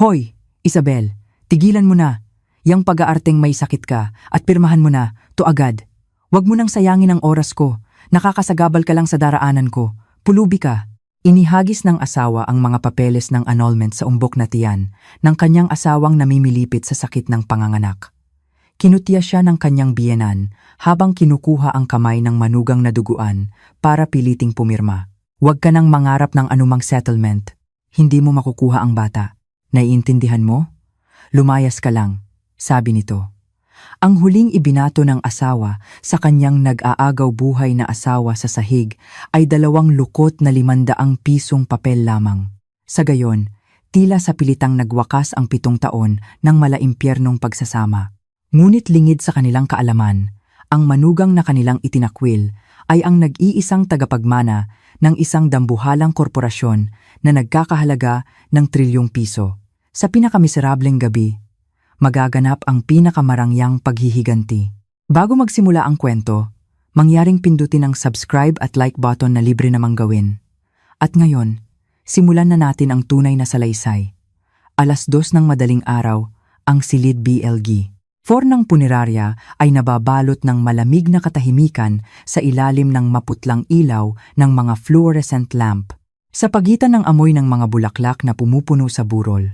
Hoy, Isabel, tigilan mo na. Yang pag-aarteng may sakit ka at pirmahan mo na, to agad. Huwag mo nang sayangin ang oras ko. Nakakasagabal ka lang sa daraanan ko. Pulubi ka. Inihagis ng asawa ang mga papeles ng annulment sa umbok na tiyan ng kanyang asawang namimilipit sa sakit ng panganganak. Kinutya siya ng kanyang biyenan habang kinukuha ang kamay ng manugang na duguan para piliting pumirma. Huwag ka nang mangarap ng anumang settlement. Hindi mo makukuha ang bata. Naiintindihan mo? Lumayas ka lang, sabi nito. Ang huling ibinato ng asawa sa kanyang nag-aagaw buhay na asawa sa sahig ay 2 lukot na 500 pisong papel lamang. Sa gayon, tila sa pilitang nagwakas ang 7 taon ng malaimpyernong pagsasama. Ngunit lingid sa kanilang kaalaman, ang manugang na kanilang itinakwil ay ang nag-iisang tagapagmana ng isang dambuhalang korporasyon na nagkakahalaga ng trilyong piso. Sa pinakamiserableng gabi, magaganap ang pinakamarangyang paghihiganti. Bago magsimula ang kwento, mangyaring pindutin ang subscribe at like button na libre namang gawin. At ngayon, simulan na natin ang tunay na salaysay. 2:00 ng madaling araw, ang silid BLG. Fornang punerarya ay nababalot ng malamig na katahimikan sa ilalim ng maputlang ilaw ng mga fluorescent lamp. Sa pagitan ng amoy ng mga bulaklak na pumupuno sa burol,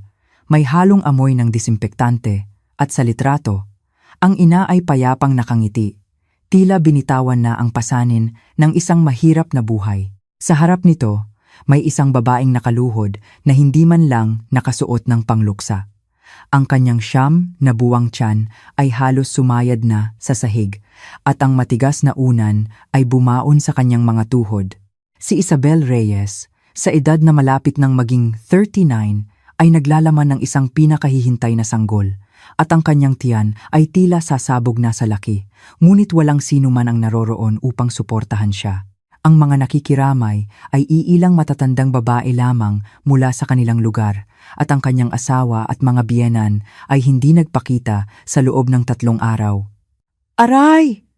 may halong amoy ng disinfektante at sa litrato, ang ina ay payapang nakangiti. Tila binitawan na ang pasanin ng isang mahirap na buhay. Sa harap nito, may isang babaeng nakaluhod na hindi man lang nakasuot ng pangluksa. Ang kanyang siyam na buwang tiyan ay halos sumayad na sa sahig at ang matigas na unan ay bumaon sa kanyang mga tuhod. Si Isabel Reyes, sa edad na malapit ng maging 39, ay naglalaman ng isang pinakahihintay na sanggol at ang kanyang tiyan ay tila sasabog na sa laki, ngunit walang sino man ang naroroon upang suportahan siya. Ang mga nakikiramay ay iilang matatandang babae lamang mula sa kanilang lugar at ang kanyang asawa at mga biyenan ay hindi nagpakita sa loob ng 3 araw. Aray!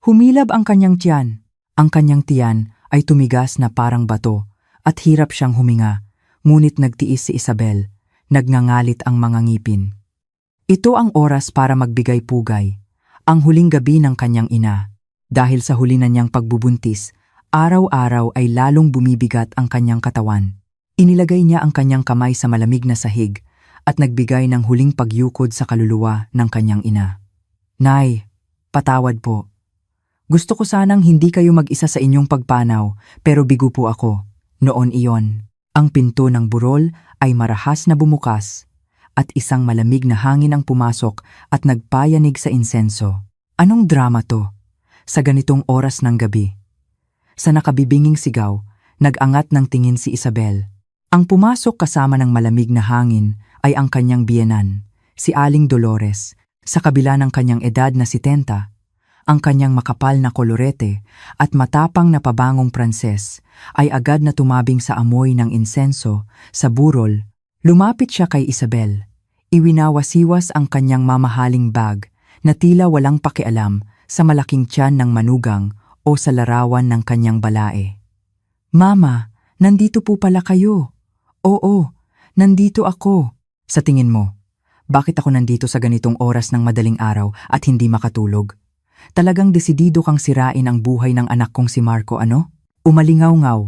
Humilab ang kanyang tiyan. Ang kanyang tiyan ay tumigas na parang bato at hirap siyang huminga. Ngunit nagtiis si Isabel, nagngangalit ang mga ngipin. Ito ang oras para magbigay pugay, ang huling gabi ng kanyang ina. Dahil sa huli na niyang pagbubuntis, araw-araw ay lalong bumibigat ang kanyang katawan. Inilagay niya ang kanyang kamay sa malamig na sahig at nagbigay ng huling pagyukod sa kaluluwa ng kanyang ina. Nay, patawad po. Gusto ko sanang hindi kayo mag-isa sa inyong pagpanaw, pero bigo po ako. Noon iyon. Ang pinto ng burol ay marahas na bumukas at isang malamig na hangin ang pumasok at nagpayanig sa insenso. Anong drama to? Sa ganitong oras ng gabi. Sa nakabibinging sigaw, nag-angat ng tingin si Isabel. Ang pumasok kasama ng malamig na hangin ay ang kanyang biyenan, si Aling Dolores, sa kabila ng kanyang edad na 70. Ang kanyang makapal na kolorete at matapang na pabangong Pranses ay agad na tumabing sa amoy ng insenso sa burol. Lumapit siya kay Isabel. Iwinawasiwas ang kanyang mamahaling bag na tila walang pakialam sa malaking tiyan ng manugang o sa larawan ng kanyang balae. Mama, nandito po pala kayo. Oo, nandito ako. Sa tingin mo, bakit ako nandito sa ganitong oras ng madaling araw at hindi makatulog? Talagang desidido kang sirain ang buhay ng anak kong si Marco, ano? Umalingaw-ngaw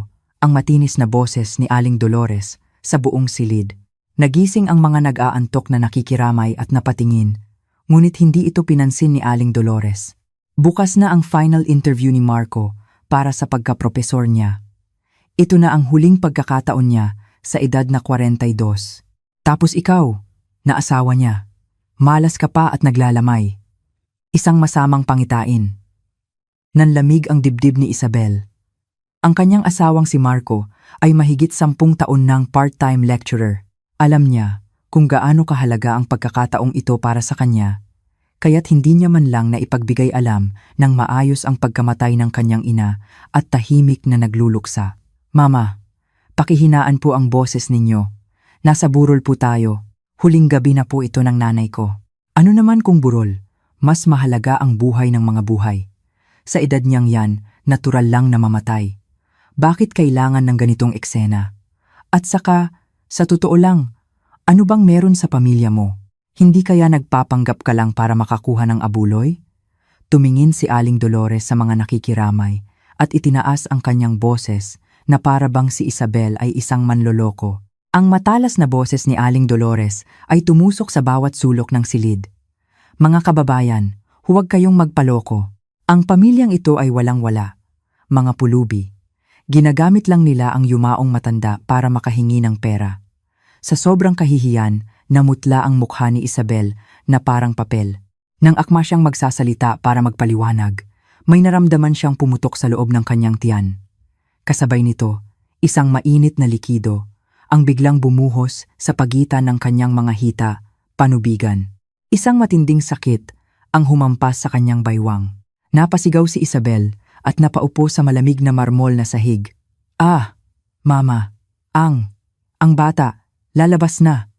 ang matinis na boses ni Aling Dolores sa buong silid. Nagising ang mga nag-aantok na nakikiramay at napatingin, ngunit hindi ito pinansin ni Aling Dolores. Bukas na ang final interview ni Marco para sa pagkaprofesor niya. Ito na ang huling pagkakataon niya sa edad na 42. Tapos ikaw, na asawa niya. Malas ka pa at naglalamay. Isang masamang pangitain. Nanlamig ang dibdib ni Isabel. Ang kanyang asawang si Marco ay mahigit 10 taon ng part-time lecturer. Alam niya kung gaano kahalaga ang pagkakataong ito para sa kanya, kaya't hindi niya man lang naipagbigay alam ng maayos ang pagkamatay ng kanyang ina at tahimik na nagluluksa. Mama, pakihinaan po ang boses ninyo. Nasa burol po tayo. Huling gabi na po ito ng nanay ko. Ano naman kung burol? Mas mahalaga ang buhay ng mga buhay. Sa edad niyang yan, natural lang na mamatay. Bakit kailangan ng ganitong eksena? At saka, sa totoo lang, Ano bang meron sa pamilya mo? Hindi kaya nagpapanggap ka lang para makakuha ng abuloy? Tumingin si Aling Dolores sa mga nakikiramay at itinaas ang kanyang boses na para bang si Isabel ay isang manloloko. Ang matalas na boses ni Aling Dolores ay tumusok sa bawat sulok ng silid. Mga kababayan, huwag kayong magpaloko. Ang pamilyang ito ay walang-wala. Mga pulubi. Ginagamit lang nila ang yumaong matanda para makahingi ng pera. Sa sobrang kahihiyan, namutla ang mukha ni Isabel na parang papel. Nang akma siyang magsasalita para magpaliwanag, may naramdaman siyang pumutok sa loob ng kanyang tiyan. Kasabay nito, isang mainit na likido ang biglang bumuhos sa pagitan ng kanyang mga hita, panubigan. Isang matinding sakit ang humampas sa kanyang baywang. Napasigaw si Isabel at napaupo sa malamig na marmol na sahig. Ah, Mama, ang bata, lalabas na.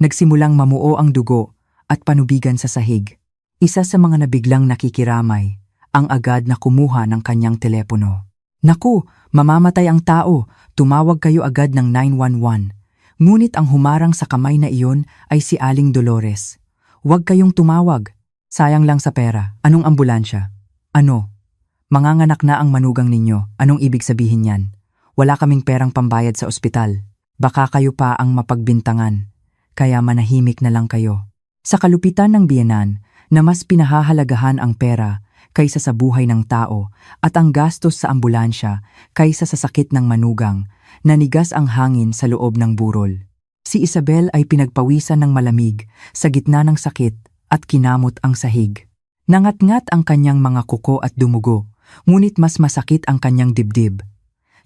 Nagsimulang mamuo ang dugo at panubigan sa sahig. Isa sa mga nabiglang nakikiramay ang agad na kumuha ng kanyang telepono. Naku, mamamatay ang tao, tumawag kayo agad ng 911. Ngunit ang humarang sa kamay na iyon ay si Aling Dolores. Huwag kayong tumawag, sayang lang sa pera. Anong ambulansya? Ano? Manganganak na ang manugang ninyo, anong ibig sabihin yan? Wala kaming perang pambayad sa ospital. Baka kayo pa ang mapagbintangan, kaya manahimik na lang kayo. Sa kalupitan ng biyenan, na mas pinahahalagahan ang pera kaysa sa buhay ng tao at ang gastos sa ambulansya kaysa sa sakit ng manugang, nanigas ang hangin sa loob ng burol. Si Isabel ay pinagpawisan ng malamig sa gitna ng sakit at kinamot ang sahig. Nangat-ngat ang kanyang mga kuko at dumugo, ngunit mas masakit ang kanyang dibdib.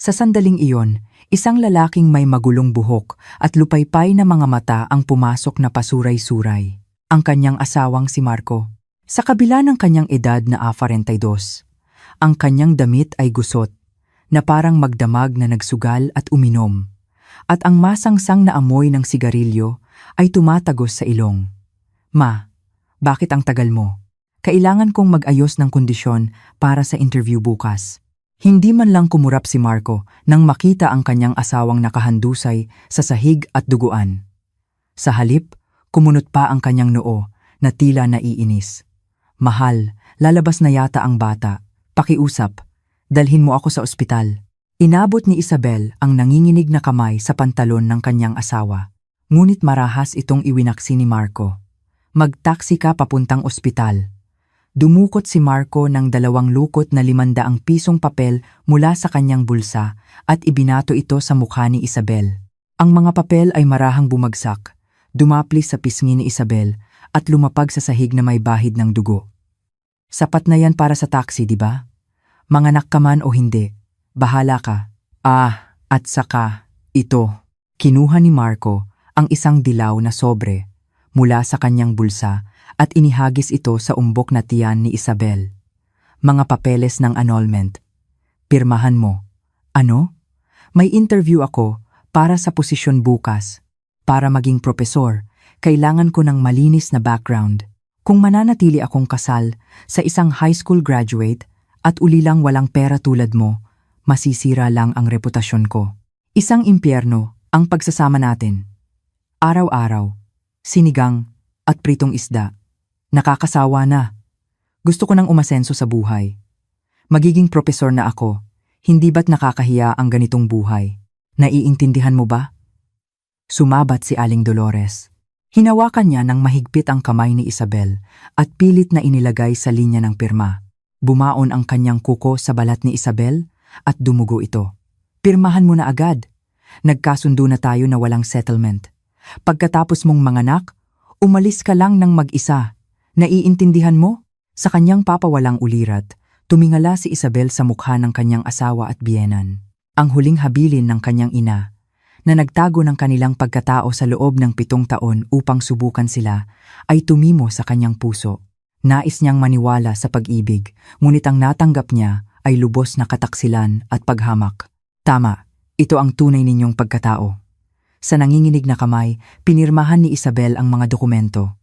Sa sandaling iyon, isang lalaking may magulong buhok at lupaypay na mga mata ang pumasok na pasuray-suray. Ang kanyang asawang si Marco. Sa kabila ng kanyang edad na 42, ang kanyang damit ay gusot, na parang magdamag na nagsugal at uminom, at ang masangsang na amoy ng sigarilyo ay tumatagos sa ilong. Ma, bakit ang tagal mo? Kailangan kong mag-ayos ng kondisyon para sa interview bukas. Hindi man lang kumurap si Marco nang makita ang kanyang asawang nakahandusay sa sahig at duguan. Sa halip, kumunot pa ang kanyang noo na tila naiinis. Mahal, lalabas na yata ang bata. Pakiusap, dalhin mo ako sa ospital. Inabot ni Isabel ang nanginginig na kamay sa pantalon ng kanyang asawa. Ngunit marahas itong iwinaksi ni Marco. Magtaksi ka papuntang ospital. Dumukot si Marco ng 2 lukot na 500 pisong papel mula sa kanyang bulsa at ibinato ito sa mukha ni Isabel. Ang mga papel ay marahang bumagsak, dumapli sa pisngi ni Isabel at lumapag sa sahig na may bahid ng dugo. Sapat na yan para sa taxi, di ba? Manganak ka man o hindi, bahala ka. At saka, ito. Kinuha ni Marco ang isang dilaw na sobre mula sa kanyang bulsa at inihagis ito sa umbok na tiyan ni Isabel. Mga papeles ng annulment. Pirmahan mo. Ano? May interview ako para sa posisyon bukas. Para maging propesor, kailangan ko ng malinis na background. Kung mananatili akong kasal sa isang high school graduate at uli lang walang pera tulad mo, masisira lang ang reputasyon ko. Isang impyerno ang pagsasama natin. Araw-araw, sinigang at pritong isda. Nakakasawa na. Gusto ko nang umasenso sa buhay. Magiging propesor na ako. Hindi ba't nakakahiya ang ganitong buhay? Naiintindihan mo ba? Sumabat si Aling Dolores. Hinawakan niya ng mahigpit ang kamay ni Isabel at pilit na inilagay sa linya ng pirma. Bumaon ang kanyang kuko sa balat ni Isabel at dumugo ito. Pirmahan mo na agad. Nagkasundo na tayo na walang settlement. Pagkatapos mong manganak, umalis ka lang ng mag-isa. Naiintindihan mo? Sa kanyang papawalang ulirat, tumingala si Isabel sa mukha ng kanyang asawa at biyenan. Ang huling habilin ng kanyang ina, na nagtago ng kanilang pagkatao sa loob ng 7 taon upang subukan sila, ay tumimo sa kanyang puso. Nais niyang maniwala sa pag-ibig, ngunit ang natanggap niya ay lubos na kataksilan at paghamak. Tama, ito ang tunay ninyong pagkatao. Sa nanginginig na kamay, pinirmahan ni Isabel ang mga dokumento.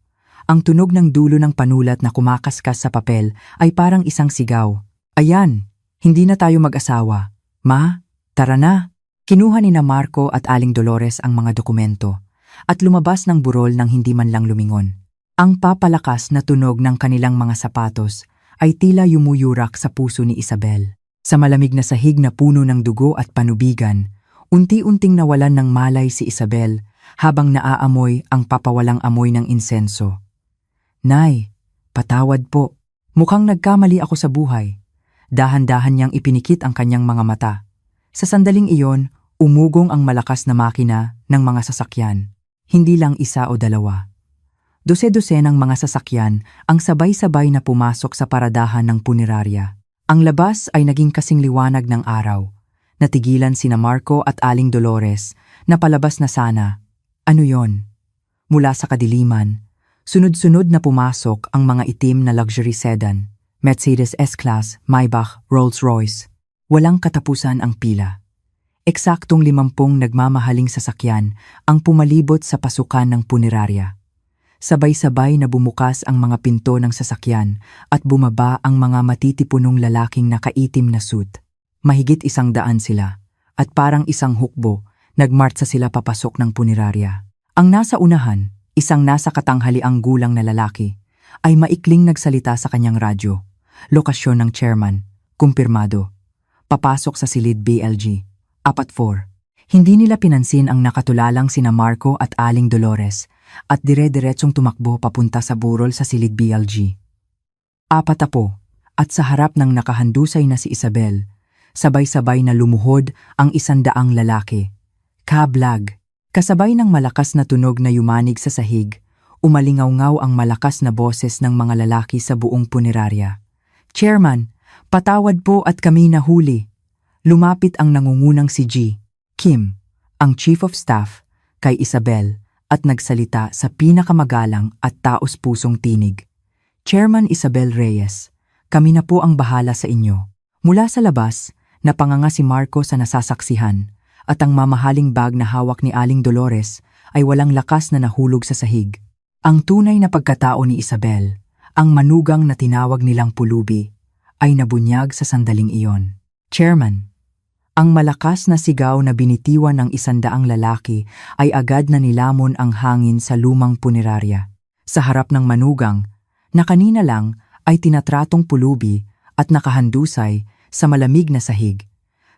Ang tunog ng dulo ng panulat na kumakaskas sa papel ay parang isang sigaw. Ayan, hindi na tayo mag-asawa. Ma, tara na. Kinuha ni Marco at Aling Dolores ang mga dokumento at lumabas ng burol nang hindi man lang lumingon. Ang papalakas na tunog ng kanilang mga sapatos ay tila yumuyurak sa puso ni Isabel. Sa malamig na sahig na puno ng dugo at panubigan, unti-unting nawalan ng malay si Isabel habang naaamoy ang papawalang amoy ng insenso. "Nay, patawad po. Mukhang nagkamali ako sa buhay." Dahan-dahan niyang ipinikit ang kanyang mga mata. Sa sandaling iyon, umugong ang malakas na makina ng mga sasakyan. Hindi lang isa o dalawa. Dose-dosenang mga sasakyan ang sabay-sabay na pumasok sa paradahan ng punerarya. Ang labas ay naging kasing liwanag ng araw. Natigilan sina Marco at Aling Dolores na palabas na sana. Ano yon? Mula sa kadiliman, sunod-sunod na pumasok ang mga itim na luxury sedan, Mercedes S-Class, Maybach, Rolls-Royce. Walang katapusan ang pila. Eksaktong 50 nagmamahaling sasakyan ang pumalibot sa pasukan ng punerarya. Sabay-sabay na bumukas ang mga pinto ng sasakyan at bumaba ang mga matitipunong lalaking nakaitim na suit. Mahigit 100 sila at parang isang hukbo, nagmartsa sila papasok ng punerarya. Ang nasa unahan, isang nasa katanghaliang gulang na lalaki, ay maikling nagsalita sa kanyang radyo. Lokasyon ng chairman, kumpirmado. Papasok sa silid BLG, 4-4. Hindi nila pinansin ang nakatulalang sina Marco at Aling Dolores at dire-diretsong tumakbo papunta sa burol sa silid BLG. 4 at sa harap ng nakahandusay na si Isabel, sabay-sabay na lumuhod ang 100 lalaki. Kablag, kasabay ng malakas na tunog na yumanig sa sahig, umalingaw-ngaw ang malakas na boses ng mga lalaki sa buong punerarya. "Chairman, patawad po at kami nahuli." Lumapit ang nangungunang si Kim, ang Chief of Staff, kay Isabel at nagsalita sa pinakamagalang at taos-pusong tinig. "Chairman Isabel Reyes, kami na po ang bahala sa inyo." Mula sa labas, napanganga si Marco sa nasasaksihan at ang mamahaling bag na hawak ni Aling Dolores ay walang lakas na nahulog sa sahig. Ang tunay na pagkatao ni Isabel, ang manugang na tinawag nilang pulubi, ay nabunyag sa sandaling iyon. "Chairman." Ang malakas na sigaw na binitiwan ng 100 lalaki ay agad na nilamon ang hangin sa lumang punerarya. Sa harap ng manugang, na kanina lang ay tinatratong pulubi at nakahandusay sa malamig na sahig.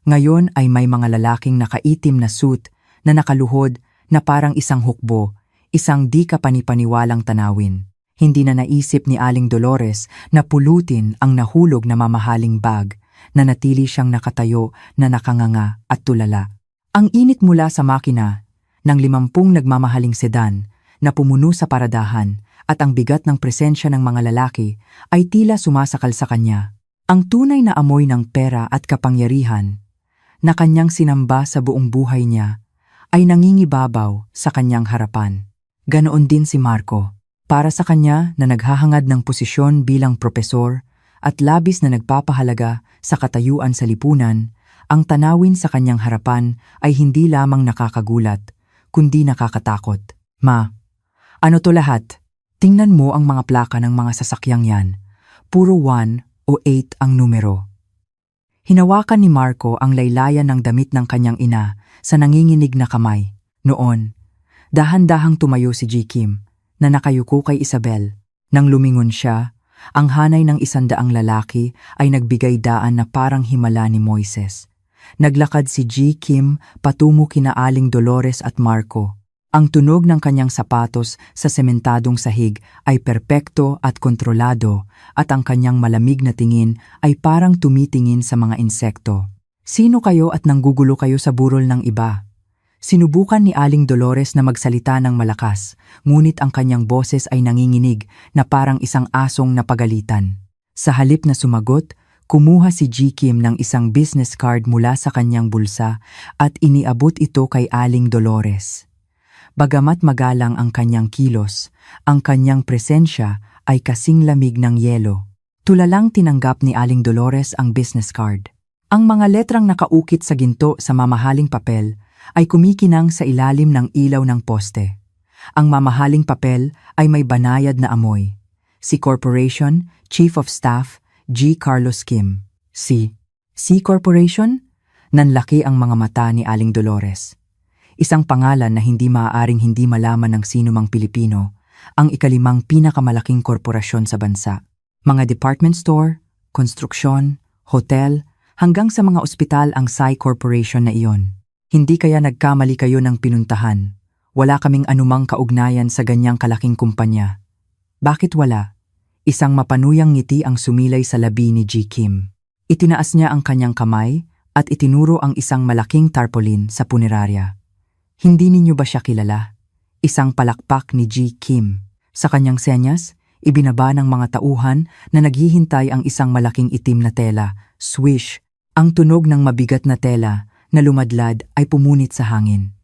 Ngayon ay may mga lalaking nakaitim na suit na nakaluhod na parang isang hukbo, isang di kapanipaniwalang tanawin. Hindi na naisip ni Aling Dolores na pulutin ang nahulog na mamahaling bag, na natili siyang nakatayo na nakanganga at tulala. Ang init mula sa makina ng 50 nagmamahaling sedan na pumuno sa paradahan at ang bigat ng presensya ng mga lalaki ay tila sumasakal sa kanya. Ang tunay na amoy ng pera at kapangyarihan na kanyang sinamba sa buong buhay niya ay nangingibabaw sa kanyang harapan. Ganoon din si Marco. Para sa kanya na naghahangad ng posisyon bilang propesor at labis na nagpapahalaga sa katayuan sa lipunan, ang tanawin sa kanyang harapan ay hindi lamang nakakagulat, kundi nakakatakot. "Ma, ano to lahat? Tingnan mo ang mga plaka ng mga sasakyang yan. Puro 1 o 8 ang numero." Hinawakan ni Marco ang laylayan ng damit ng kanyang ina sa nanginginig na kamay. Noon, dahan-dahang tumayo si Kim na nakayuko kay Isabel. Nang lumingon siya, ang hanay ng 100 lalaki ay nagbigay daan na parang himala ni Moises. Naglakad si Kim patungo kina Aling Dolores at Marco. Ang tunog ng kanyang sapatos sa sementadong sahig ay perpekto at kontrolado at ang kanyang malamig na tingin ay parang tumitingin sa mga insekto. "Sino kayo at nanggugulo kayo sa burol ng iba?" Sinubukan ni Aling Dolores na magsalita ng malakas, ngunit ang kanyang boses ay nanginginig na parang isang asong napagalitan. Sa halip na sumagot, kumuha si Kim ng isang business card mula sa kanyang bulsa at iniabot ito kay Aling Dolores. Bagamat magalang ang kanyang kilos, ang kanyang presensya ay kasing lamig ng yelo. Tulalang tinanggap ni Aling Dolores ang business card. Ang mga letrang nakaukit sa ginto sa mamahaling papel ay kumikinang sa ilalim ng ilaw ng poste. Ang mamahaling papel ay may banayad na amoy. Si Corporation, Chief of Staff, G. Carlos Kim. C Corporation? Nanlaki ang mga mata ni Aling Dolores. Isang pangalan na hindi maaaring hindi malaman ng sinumang Pilipino, ang ika-5 pinakamalaking korporasyon sa bansa. Mga department store, konstruksyon, hotel, hanggang sa mga ospital ang Sai Corporation na iyon. Hindi kaya nagkamali kayo ng pinuntahan? Wala kaming anumang kaugnayan sa ganyang kalaking kumpanya. Bakit wala? Isang mapanuyang ngiti ang sumilay sa labi ni G. Kim. Itinaas niya ang kanyang kamay at itinuro ang isang malaking tarpaulin sa punerarya. Hindi ninyo ba siya kilala? Isang palakpak ni G. Kim. Sa kanyang senyas, ibinaba ng mga tauhan na naghihintay ang isang malaking itim na tela, swish. Ang tunog ng mabigat na tela na lumadlad ay pumunit sa hangin.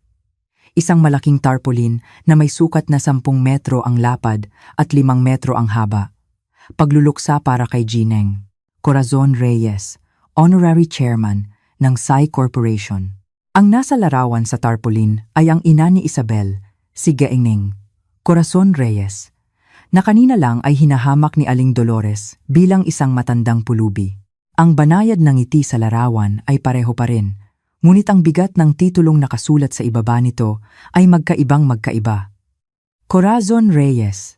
Isang malaking tarpaulin na may sukat na 10 metro ang lapad at 5 metro ang haba. Pagluluksa para kay Gineng Corazon Reyes, Honorary Chairman ng Sai Corporation. Ang nasa larawan sa tarpaulin ay ang ina ni Isabel, si Gineng Corazon Reyes, na kanina lang ay hinahamak ni Aling Dolores bilang isang matandang pulubi. Ang banayad ng ngiti sa larawan ay pareho pa rin, ngunit ang bigat ng titulong nakasulat sa ibaba nito ay magkaiba. Corazon Reyes,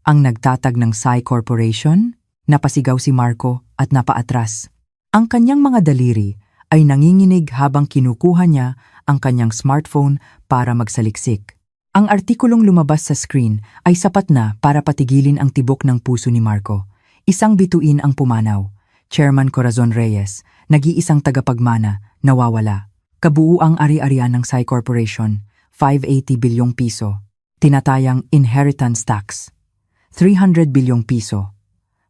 ang nagtatag ng Sai Corporation, napasigaw si Marco at napaatras. Ang kanyang mga daliri ay nanginginig habang kinukuha niya ang kanyang smartphone para magsaliksik. Ang artikulong lumabas sa screen ay sapat na para patigilin ang tibok ng puso ni Marco. Isang bituin ang pumanaw. Chairman Corazon Reyes, nag-iisang tagapagmana, nawawala. Kabuuang ari-arian ng Sai Corporation, 580 bilyong piso. Tinatayang inheritance tax, 300 bilyong piso.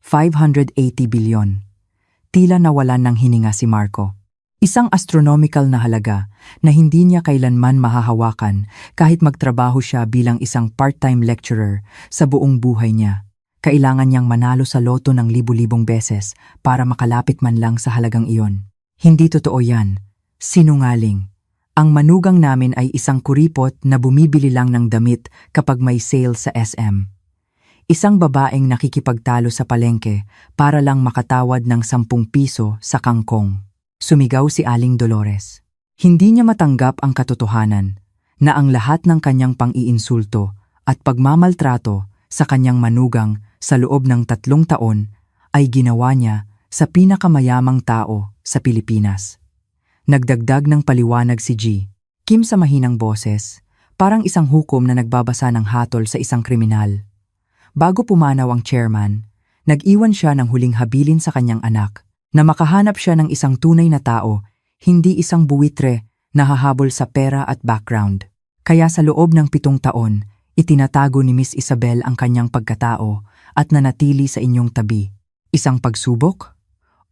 580 bilyon. Tila nawalan ng hininga si Marco. Isang astronomical na halaga na hindi niya kailanman mahahawakan kahit magtrabaho siya bilang isang part-time lecturer sa buong buhay niya. Kailangan niyang manalo sa loto ng libu-libong beses para makalapit man lang sa halagang iyon. Hindi totoo yan. Sinungaling. Ang manugang namin ay isang kuripot na bumibili lang ng damit kapag may sale sa SM. Isang babaeng nakikipagtalo sa palengke para lang makatawad ng 10 piso sa kangkong. Sumigaw si Aling Dolores. Hindi niya matanggap ang katotohanan na ang lahat ng kanyang pang-iinsulto at pagmamaltrato sa kanyang manugang sa loob ng 3 taon ay ginawa niya sa pinakamayamang tao sa Pilipinas. Nagdagdag ng paliwanag si G. Kim sa mahinang boses, parang isang hukom na nagbabasa ng hatol sa isang kriminal. Bago pumanaw ang chairman, nag-iwan siya ng huling habilin sa kanyang anak na makahanap siya ng isang tunay na tao, hindi isang buwitre na hahabol sa pera at background. Kaya sa loob ng 7 taon, itinatago ni Miss Isabel ang kanyang pagkatao at nanatili sa inyong tabi. Isang pagsubok?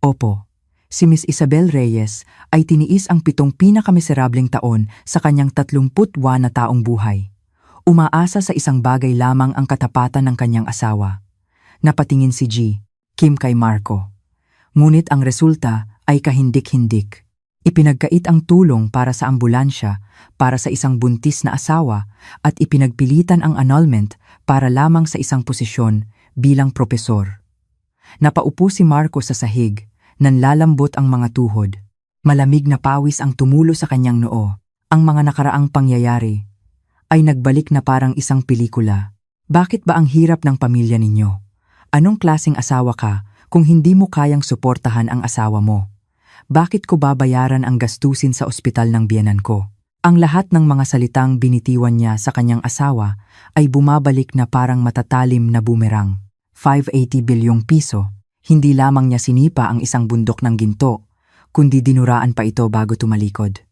Opo. Si Miss Isabel Reyes ay tiniis ang 7 pinakamiserableng taon sa kanyang 30 na taong buhay. Umaasa sa isang bagay lamang ang katapatan ng kanyang asawa. Napatingin si G. Kim kay Marco. Ngunit ang resulta ay kahindik-hindik. Ipinagkait ang tulong para sa ambulansya para sa isang buntis na asawa at ipinagpilitan ang annulment para lamang sa isang posisyon bilang propesor. Napaupo si Marco sa sahig, nanlalambot ang mga tuhod. Malamig na pawis ang tumulo sa kanyang noo. Ang mga nakaraang pangyayari ay nagbalik na parang isang pelikula. Bakit ba ang hirap ng pamilya ninyo? Anong klaseng asawa ka kung hindi mo kayang suportahan ang asawa mo? Bakit ko babayaran ang gastusin sa ospital ng biyenan ko? Ang lahat ng mga salitang binitiwan niya sa kanyang asawa ay bumabalik na parang matatalim na boomerang. 580 bilyong piso, hindi lamang niya sinipa ang isang bundok ng ginto, kundi dinuraan pa ito bago tumalikod.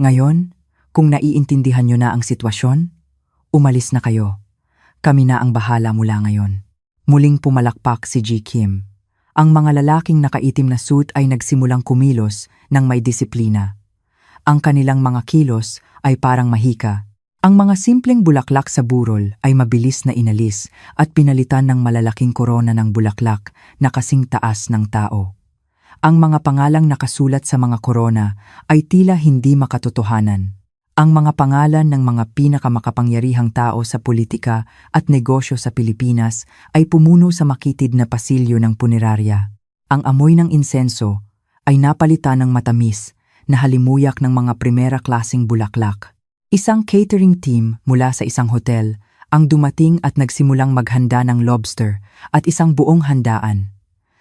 Ngayon, kung naiintindihan niyo na ang sitwasyon, umalis na kayo. Kami na ang bahala mula ngayon. Muling pumalakpak si G. Kim. Ang mga lalaking nakaitim na suit ay nagsimulang kumilos ng may disiplina. Ang kanilang mga kilos ay parang mahika. Ang mga simpleng bulaklak sa burol ay mabilis na inalis at pinalitan ng malalaking korona ng bulaklak na kasing taas ng tao. Ang mga pangalang nakasulat sa mga korona ay tila hindi makatotohanan. Ang mga pangalan ng mga pinakamakapangyarihang tao sa politika at negosyo sa Pilipinas ay pumuno sa makitid na pasilyo ng punerarya. Ang amoy ng insenso ay napalitan ng matamis na halimuyak ng mga primera klaseng bulaklak. Isang catering team mula sa isang hotel ang dumating at nagsimulang maghanda ng lobster at isang buong handaan.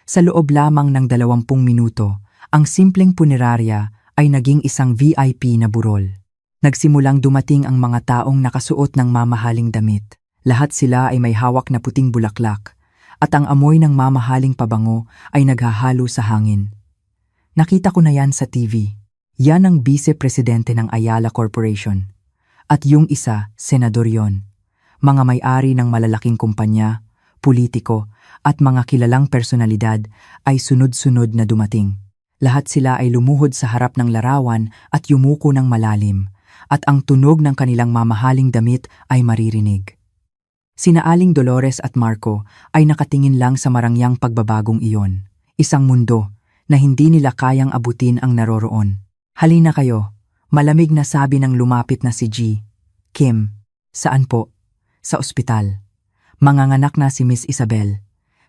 Sa loob lamang ng 20 minuto, ang simpleng punerarya ay naging isang VIP na burol. Nagsimulang dumating ang mga taong nakasuot ng mamahaling damit. Lahat sila ay may hawak na puting bulaklak at ang amoy ng mamahaling pabango ay naghahalo sa hangin. Nakita ko na yan sa TV. Yan ang vice-presidente ng Ayala Corporation. At yung isa, senador yon. Mga may-ari ng malalaking kumpanya, politiko, at mga kilalang personalidad ay sunod-sunod na dumating. Lahat sila ay lumuhod sa harap ng larawan at yumuko ng malalim, at ang tunog ng kanilang mamahaling damit ay maririnig. Sina Aling Dolores at Marco ay nakatingin lang sa marangyang pagbabagong iyon. Isang mundo na hindi nila kayang abutin ang naroroon. Halina kayo, malamig na sabi ng lumapit na si G. Kim, saan po? Sa ospital. Manganganak na si Miss Isabel.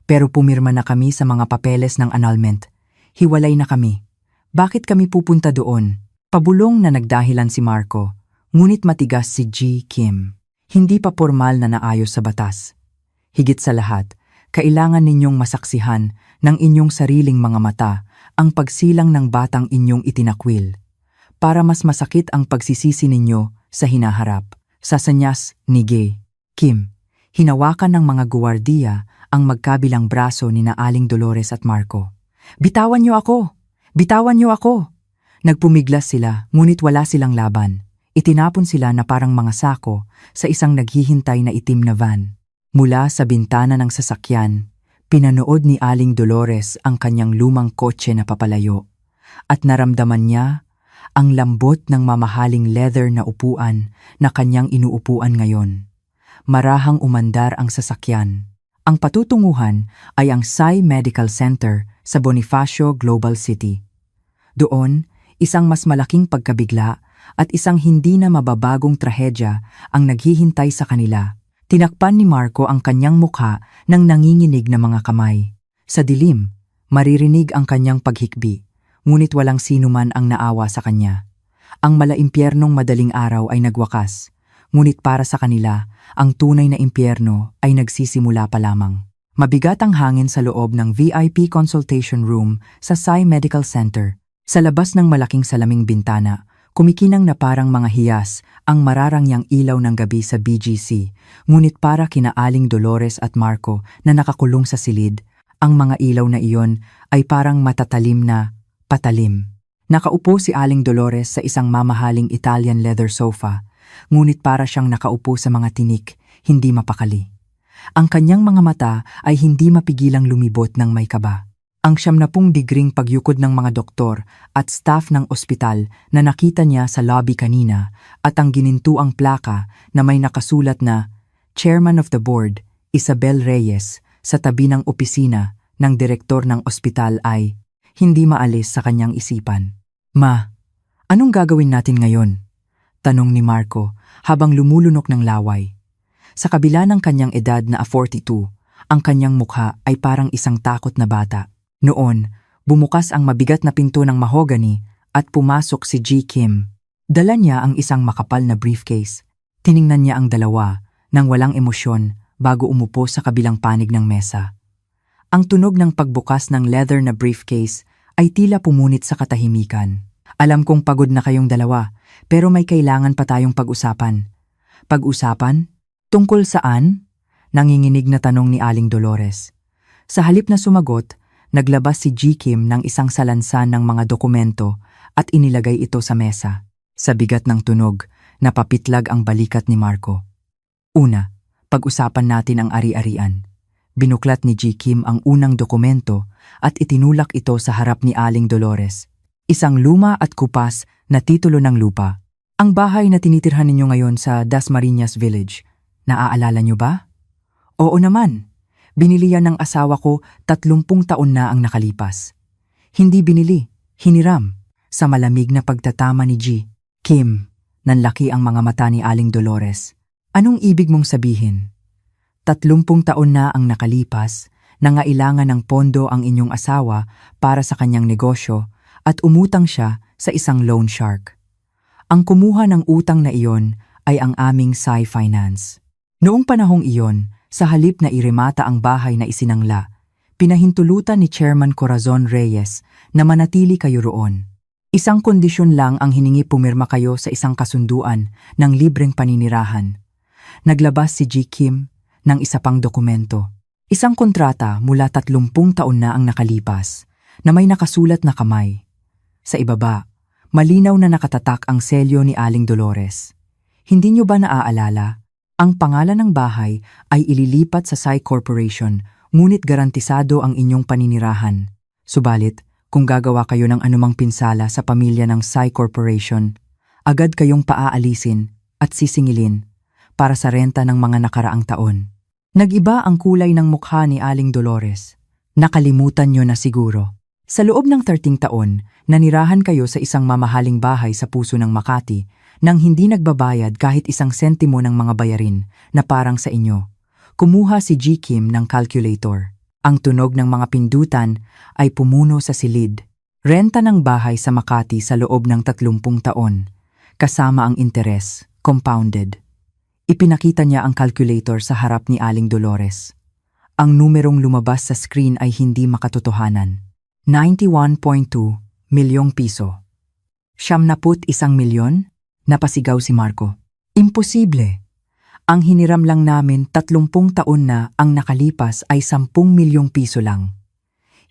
Pero pumirma na kami sa mga papeles ng annulment. Hiwalay na kami. Bakit kami pupunta doon? Pabulong na nagdahilan si Marco, ngunit matigas si G. Kim. Hindi pa formal na naayos sa batas. Higit sa lahat, kailangan ninyong masaksihan ng inyong sariling mga mata ang pagsilang ng batang inyong itinakwil. Para mas masakit ang pagsisisi ninyo sa hinaharap. Sa senyas ni G. Kim, hinawakan ng mga guwardiya ang magkabilang braso ni na Aling Dolores at Marco. Bitawan niyo ako! Bitawan niyo ako! Nagpumiglas sila, ngunit wala silang laban. Itinapon sila na parang mga sako sa isang naghihintay na itim na van. Mula sa bintana ng sasakyan, pinanood ni Aling Dolores ang kanyang lumang kotse na papalayo. At naramdaman niya ang lambot ng mamahaling leather na upuan na kanyang inuupuan ngayon. Marahang umandar ang sasakyan. Ang patutunguhan ay ang Sai Medical Center sa Bonifacio Global City. Doon, isang mas malaking pagkabigla at isang hindi na mababagong trahedya ang naghihintay sa kanila. Tinakpan ni Marco ang kanyang mukha ng nanginginig na mga kamay. Sa dilim, maririnig ang kanyang paghikbi, ngunit walang sino man ang naawa sa kanya. Ang malaimpyernong madaling araw ay nagwakas, ngunit para sa kanila, ang tunay na impyerno ay nagsisimula pa lamang. Mabigat ang hangin sa loob ng VIP consultation room sa Sai Medical Center. Sa labas ng malaking salaming bintana, kumikinang na parang mga hiyas ang mararangyang ilaw ng gabi sa BGC, ngunit para kina Aling Dolores at Marco na nakakulong sa silid, ang mga ilaw na iyon ay parang matatalim na patalim. Nakaupo si Aling Dolores sa isang mamahaling Italian leather sofa, ngunit para siyang nakaupo sa mga tinik, hindi mapakali. Ang kanyang mga mata ay hindi mapigilang lumibot ng may kaba. Ang 70 digring pagyukod ng mga doktor at staff ng ospital na nakita niya sa lobby kanina at ang ginintuang plaka na may nakasulat na Chairman of the Board, Isabel Reyes, sa tabi ng opisina ng direktor ng ospital ay hindi maalis sa kanyang isipan. Ma, anong gagawin natin ngayon? Tanong ni Marco habang lumulunok ng laway. Sa kabila ng kanyang edad na 42, ang kanyang mukha ay parang isang takot na bata. Noon, bumukas ang mabigat na pinto ng mahogany at pumasok si G. Kim. Dala niya ang isang makapal na briefcase. Tiningnan niya ang dalawa nang walang emosyon bago umupo sa kabilang panig ng mesa. Ang tunog ng pagbukas ng leather na briefcase ay tila pumunit sa katahimikan. Alam kong pagod na kayong dalawa, pero may kailangan pa tayong pag-usapan. Pag-usapan? Tungkol saan? Nanginginig na tanong ni Aling Dolores. Sa halip na sumagot, naglabas si G. Kim ng isang salansan ng mga dokumento at inilagay ito sa mesa. Sa bigat ng tunog, napapitlag ang balikat ni Marco. Una, pag-usapan natin ang ari-arian. Binuklat ni G. Kim ang unang dokumento at itinulak ito sa harap ni Aling Dolores. Isang luma at kupas na titulo ng lupa. Ang bahay na tinitirhan ninyo ngayon sa Dasmariñas Village. Naaalala nyo ba? Oo naman. Binili yan ng asawa ko 30 taon na ang nakalipas. Hindi binili, hiniram. Sa malamig na pagtatama ni G. Kim, nanlaki ang mga mata ni Aling Dolores. Anong ibig mong sabihin? 30 taon na ang nakalipas, nangailangan ng pondo ang inyong asawa para sa kanyang negosyo at umutang siya sa isang loan shark. Ang kumuha ng utang na iyon ay ang aming Sai Finance. Noong panahong iyon, sa halip na iremata ang bahay na isinangla, pinahintulutan ni Chairman Corazon Reyes na manatili kayo roon. Isang kondisyon lang ang hiningi, pumirma kayo sa isang kasunduan ng libreng paninirahan. Naglabas si G. Kim ng isa pang dokumento. Isang kontrata mula 30 taon na ang nakalipas na may nakasulat na kamay. Sa ibaba, malinaw na nakatatak ang selyo ni Aling Dolores. Hindi niyo ba naaalala? Ang pangalan ng bahay ay ililipat sa Sai Corporation, ngunit garantisado ang inyong paninirahan. Subalit, kung gagawa kayo ng anumang pinsala sa pamilya ng Sai Corporation, agad kayong paaalisin at sisingilin para sa renta ng mga nakaraang taon. Nag-iba ang kulay ng mukha ni Aling Dolores. Nakalimutan niyo na siguro. Sa loob ng 13 taon, nanirahan kayo sa isang mamahaling bahay sa puso ng Makati nang hindi nagbabayad kahit isang sentimo ng mga bayarin na parang sa inyo. Kumuha si G. Kim ng calculator. Ang tunog ng mga pindutan ay pumuno sa silid. Renta ng bahay sa Makati sa loob ng 30 taon, kasama ang interes, compounded. Ipinakita niya ang calculator sa harap ni Aling Dolores. Ang numerong lumabas sa screen ay hindi makatotohanan. 91.2 milyong piso. 71 milyon? Napasigaw si Marco. Imposible. Ang hiniram lang namin 30 taon na ang nakalipas ay 10 milyong piso lang.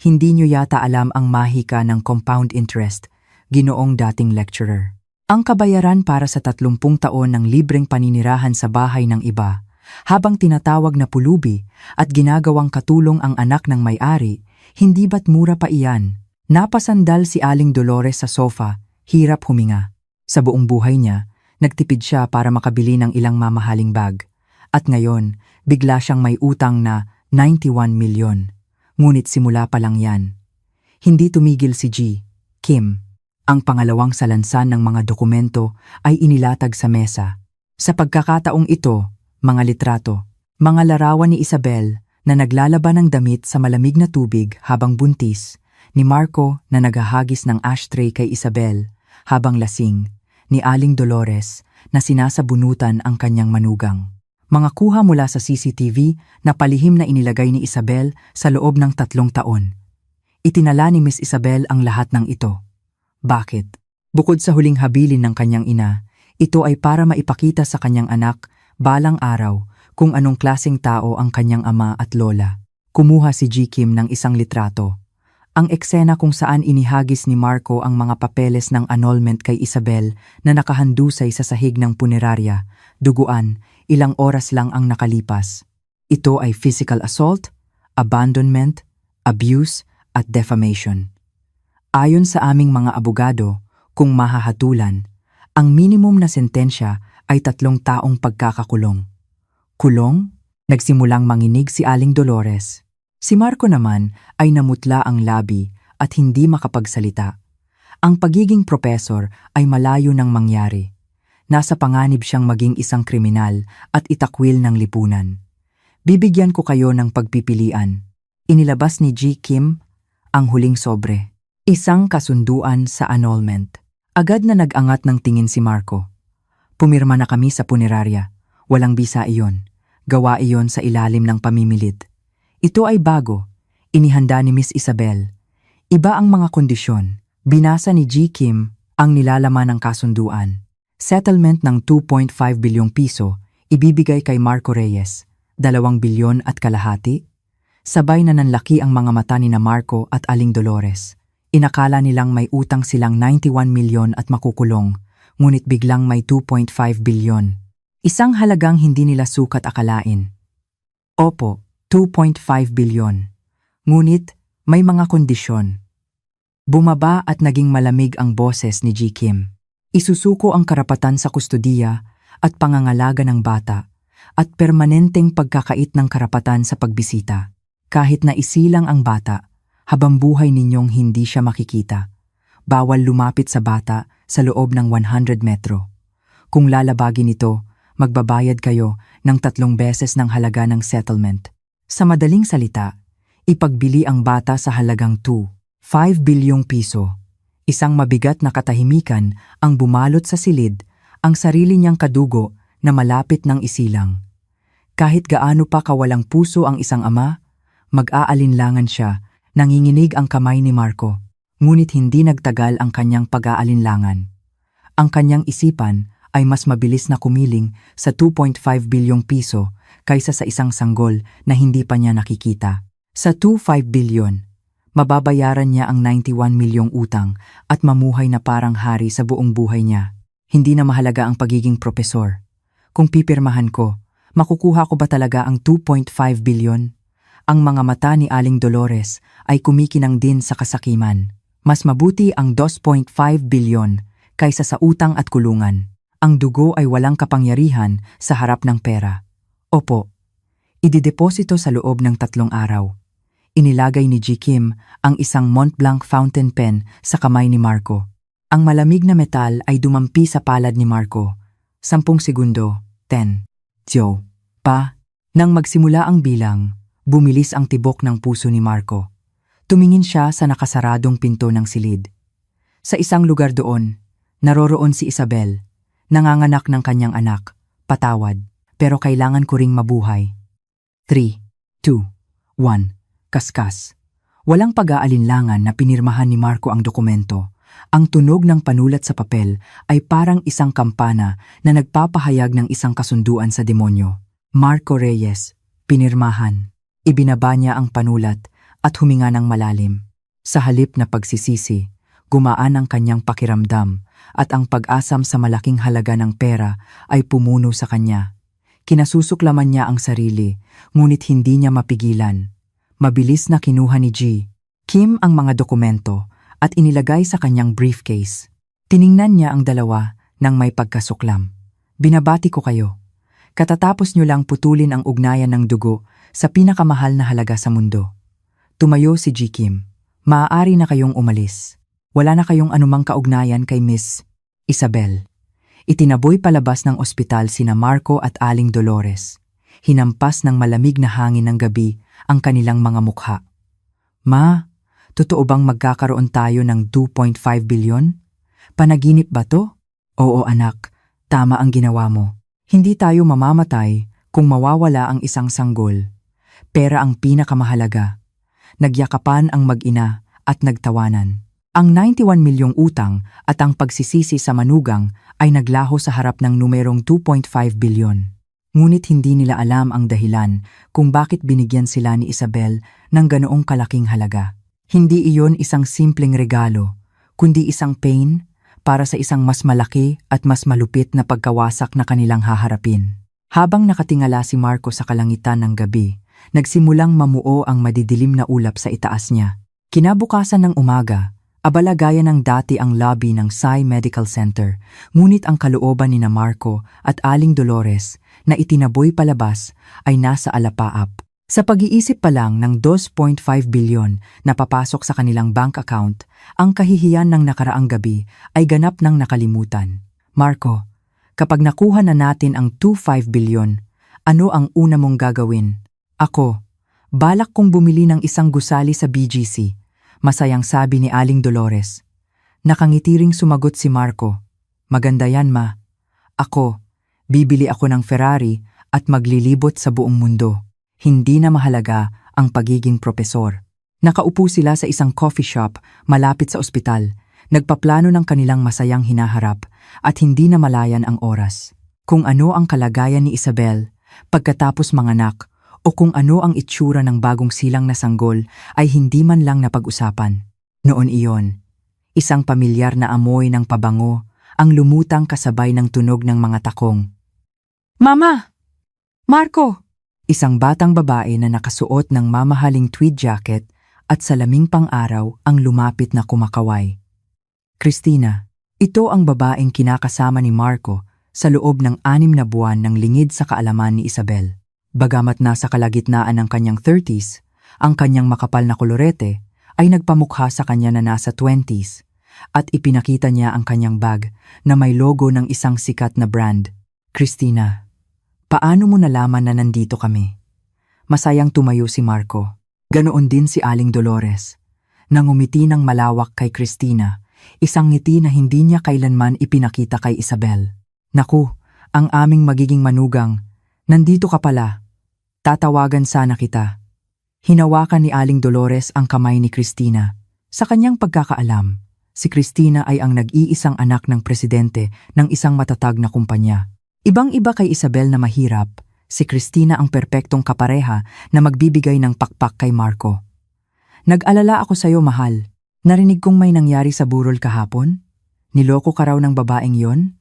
Hindi niyo yata alam ang mahika ng compound interest, ginoong dating lecturer. Ang kabayaran para sa 30 taon ng libreng paninirahan sa bahay ng iba, habang tinatawag na pulubi at ginagawang katulong ang anak ng may-ari, hindi ba't mura pa iyan? Napasandal si Aling Dolores sa sofa, hirap huminga. Sa buong buhay niya, nagtipid siya para makabili ng ilang mamahaling bag. At ngayon, bigla siyang may utang na 91 milyon. Ngunit simula pa lang yan. Hindi tumigil si G. Kim. Ang pangalawang salansan ng mga dokumento ay inilatag sa mesa. Sa pagkakataong ito, mga litrato, mga larawan ni Isabel na naglalaban ng damit sa malamig na tubig habang buntis, ni Marco na naghahagis ng ashtray kay Isabel habang lasing, ni Aling Dolores na sinasabunutan ang kanyang manugang. Mga kuha mula sa CCTV na palihim na inilagay ni Isabel sa loob ng 3 taon. Itinala ni Miss Isabel ang lahat ng ito. Bakit? Bukod sa huling habilin ng kanyang ina, ito ay para maipakita sa kanyang anak balang araw kung anong klaseng tao ang kanyang ama at lola. Kumuha si G. Kim ng isang litrato. Ang eksena kung saan inihagis ni Marco ang mga papeles ng annulment kay Isabel na nakahandusay sa sahig ng punerarya, duguan, ilang oras lang ang nakalipas. Ito ay physical assault, abandonment, abuse, at defamation. Ayon sa aming mga abogado, kung mahahatulan, ang minimum na sentensya ay 3 taong pagkakakulong. Kulong? Nagsimulang manginig si Aling Dolores. Si Marco naman ay namutla ang labi at hindi makapagsalita. Ang pagiging propesor ay malayo nang mangyari. Nasa panganib siyang maging isang kriminal at itakwil ng lipunan. Bibigyan ko kayo ng pagpipilian. Inilabas ni G. Kim ang huling sobre. Isang kasunduan sa annulment. Agad na nag-angat ng tingin si Marco. Pumirma na kami sa punerarya. Walang bisa iyon. Gawa iyon sa ilalim ng pamimilit. Ito ay bago. Inihanda ni Miss Isabel. Iba ang mga kondisyon. Binasa ni G. Kim ang nilalaman ng kasunduan. Settlement ng 2.5 bilyong piso ibibigay kay Marco Reyes. 2 bilyon at kalahati. Sabay na nanlaki ang mga mata ni na Marco at Aling Dolores. Inakala nilang may utang silang 91 milyon at makukulong, ngunit biglang may 2.5 bilyon. Isang halagang hindi nila sukat akalain. Opo, 2.5 bilyon. Ngunit may mga kondisyon. Bumaba at naging malamig ang boses ni G. Kim. Isusuko ang karapatan sa kustodiya at pangangalaga ng bata at permanenteng pagkakait ng karapatan sa pagbisita. Kahit na isilang ang bata, habang buhay ninyong hindi siya makikita. Bawal lumapit sa bata sa loob ng 100 metro. Kung lalabagin ito, magbabayad kayo ng 3 beses ng halaga ng settlement. Sa madaling salita, ipagbili ang bata sa halagang 2.5 bilyong piso. Isang mabigat na katahimikan ang bumalot sa silid, ang sarili niyang kadugo na malapit ng isilang. Kahit gaano pa kawalang puso ang isang ama, mag-aalinlangan siya, nanginginig ang kamay ni Marco. Ngunit hindi nagtagal ang kanyang pag-aalinlangan. Ang kanyang isipan ay mas mabilis na kumiling sa 2.5 bilyong piso kaysa sa isang sanggol na hindi pa niya nakikita. Sa 2.5 bilyon, mababayaran niya ang 91 milyong utang at mamuhay na parang hari sa buong buhay niya. Hindi na mahalaga ang pagiging propesor. Kung pipirmahan ko, makukuha ko ba talaga ang 2.5 bilyon? Ang mga mata ni Aling Dolores ay kumikinang din sa kasakiman. Mas mabuti ang 2.5 bilyon kaysa sa utang at kulungan. Ang dugo ay walang kapangyarihan sa harap ng pera. Opo, idideposito sa loob ng 3 araw. Inilagay ni G. Kim ang isang Montblanc fountain pen sa kamay ni Marco. Ang malamig na metal ay dumampi sa palad ni Marco. 10 segundo, 10, Joe, pa. Nang magsimula ang bilang, bumilis ang tibok ng puso ni Marco. Tumingin siya sa nakasaradong pinto ng silid. Sa isang lugar doon, naroroon si Isabel, nanganganak ng kanyang anak. Patawad, pero kailangan ko ring mabuhay. 3, 2, 1. Kaskas. Walang pag-aalinlangan na pinirmahan ni Marco ang dokumento. Ang tunog ng panulat sa papel ay parang isang kampana na nagpapahayag ng isang kasunduan sa demonyo. Marco Reyes, pinirmahan. Ibinaba niya ang panulat at huminga ng malalim. Sa halip na pagsisisi, gumaan ang kanyang pakiramdam at ang pag-asam sa malaking halaga ng pera ay pumuno sa kanya. Kinasusuklaman niya ang sarili, ngunit hindi niya mapigilan. Mabilis na kinuha ni G. Kim ang mga dokumento at inilagay sa kanyang briefcase. Tiningnan niya ang dalawa nang may pagkasuklam. Binabati ko kayo. Katatapos niyo lang putulin ang ugnayan ng dugo sa pinakamahal na halaga sa mundo. Tumayo si G. Kim. Maaari na kayong umalis. Wala na kayong anumang kaugnayan kay Miss Isabel. Itinaboy palabas ng ospital sina Marco at Aling Dolores. Hinampas ng malamig na hangin ng gabi ang kanilang mga mukha. Ma, totoo bang magkakaroon tayo ng 2.5 bilyon? Panaginip ba to? Oo anak, tama ang ginawa mo. Hindi tayo mamamatay kung mawawala ang isang sanggol. Pera ang pinakamahalaga. Nagyakapan ang mag-ina at nagtawanan. Ang 91 milyong utang at ang pagsisisi sa manugang ay naglaho sa harap ng numerong 2.5 bilyon. Ngunit hindi nila alam ang dahilan kung bakit binigyan sila ni Isabel ng ganoong kalaking halaga. Hindi iyon isang simpleng regalo, kundi isang pain para sa isang mas malaki at mas malupit na pagkawasak na kanilang haharapin. Habang nakatingala si Marco sa kalangitan ng gabi, nagsimulang mamuo ang madidilim na ulap sa itaas niya. Kinabukasan ng umaga, abala gaya ng dati ang lobby ng Sai Medical Center, ngunit ang kalooban ni Marco at Aling Dolores na itinaboy palabas ay nasa alapaap. Sa pag-iisip pa lang ng 2.5 bilyon na papasok sa kanilang bank account, ang kahihiyan ng nakaraang gabi ay ganap ng nakalimutan. Marco, kapag nakuha na natin ang 2.5 bilyon, ano ang una mong gagawin? Ako, balak kong bumili ng isang gusali sa BGC. Masayang sabi ni Aling Dolores. Nakangitiring sumagot si Marco. Maganda yan ma. Ako, bibili ako ng Ferrari at maglilibot sa buong mundo. Hindi na mahalaga ang pagiging propesor. Nakaupo sila sa isang coffee shop malapit sa ospital, nagpaplano ng kanilang masayang hinaharap at hindi na malayan ang oras. Kung ano ang kalagayan ni Isabel, pagkatapos manganak, o kung ano ang itsura ng bagong silang na sanggol ay hindi man lang napag-usapan. Noon iyon, isang pamilyar na amoy ng pabango ang lumutang kasabay ng tunog ng mga takong. Mama! Marco! Isang batang babae na nakasuot ng mamahaling tweed jacket at salaming pang-araw ang lumapit na kumakaway. Christina, ito ang babaeng kinakasama ni Marco sa loob ng 6 na buwan ng lingid sa kaalaman ni Isabel. Bagamat nasa kalagitnaan ng kanyang 30s, ang kanyang makapal na kolorete ay nagpamukha sa kanya na nasa 20s at ipinakita niya ang kanyang bag na may logo ng isang sikat na brand. Christina, paano mo nalaman na nandito kami? Masayang tumayo si Marco. Ganoon din si Aling Dolores. Nangumiti ng malawak kay Christina, Isang ngiti na hindi niya kailanman ipinakita kay Isabel. Naku, ang aming magiging manugang, nandito ka pala. Tatawagan sana kita. Hinawakan ni Aling Dolores ang kamay ni Cristina. Sa kanyang pagkakaalam, si Cristina ay ang nag-iisang anak ng presidente ng isang matatag na kumpanya. Ibang-iba kay Isabel na mahirap, si Cristina ang perpektong kapareha na magbibigay ng pakpak kay Marco. Nag-alala ako sa'yo, mahal. Narinig kong may nangyari sa burol kahapon? Niloko ka raw ng babaeng yon?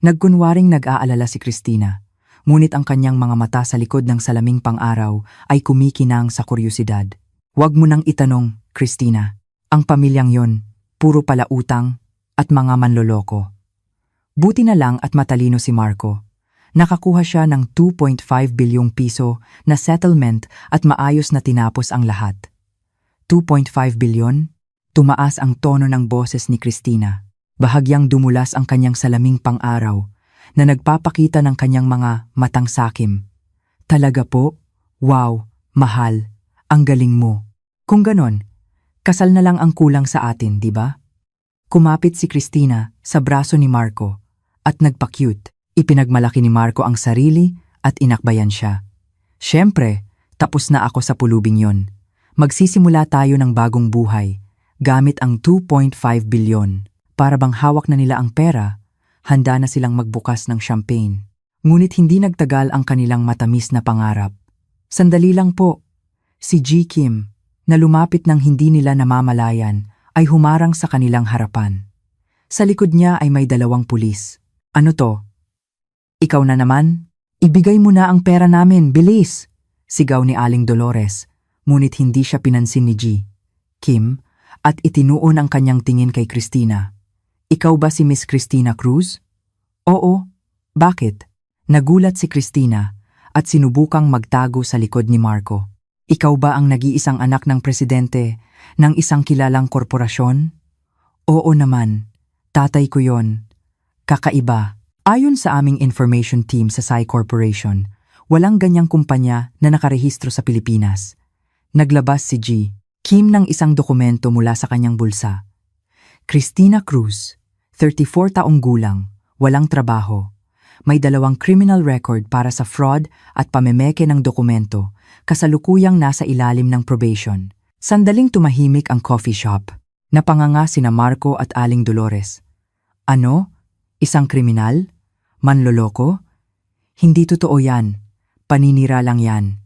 Nagkunwaring nag-aalala si Cristina. Ngunit ang kanyang mga mata sa likod ng salaming pang-araw ay kumikinang sa kuryosidad. Huwag mo nang itanong, Cristina. Ang pamilyang yon, puro pala utang at mga manloloko. Buti na lang at matalino si Marco. Nakakuha siya ng 2.5 bilyong piso na settlement at maayos na tinapos ang lahat. 2.5 bilyon? Tumaas ang tono ng boses ni Cristina. Bahagyang dumulas ang kanyang salaming pang-araw na nagpapakita ng kanyang mga matang sakim. Talaga po? Wow, mahal, ang galing mo. Kung ganon, kasal na lang ang kulang sa atin, di ba? Kumapit si Cristina sa braso ni Marco at nagpa-cute. Ipinagmalaki ni Marco ang sarili at inakbayan siya. Siyempre, tapos na ako sa pulubing yon. Magsisimula tayo ng bagong buhay gamit ang 2.5 bilyon. Para bang hawak na nila ang pera, handa na silang magbukas ng champagne. Ngunit hindi nagtagal ang kanilang matamis na pangarap. Sandali lang po. Si G. Kim, na lumapit ng hindi nila namamalayan, ay humarang sa kanilang harapan. Sa likod niya ay may 2 pulis. Ano to? Ikaw na naman? Ibigay mo na ang pera namin, bilis! Sigaw ni Aling Dolores, ngunit hindi siya pinansin ni G. Kim, at itinuon ang kanyang tingin kay Cristina. Ikaw ba si Miss Cristina Cruz? Oo. Bakit? Nagulat si Cristina at sinubukang magtago sa likod ni Marco. Ikaw ba ang nag-iisang anak ng presidente ng isang kilalang korporasyon? Oo naman. Tatay ko yon. Kakaiba. Ayon sa aming information team sa Sai Corporation, walang ganyang kumpanya na nakarehistro sa Pilipinas. Naglabas si G. Kim ng isang dokumento mula sa kanyang bulsa. Cristina Cruz, 34 taong gulang, walang trabaho. May 2 criminal record para sa fraud at pamemeke ng dokumento, kasalukuyang nasa ilalim ng probation. Sandaling tumahimik ang coffee shop. Napanganga sina Marco at Aling Dolores. Ano? Isang kriminal? Manloloko? Hindi totoo yan. Paninira lang yan.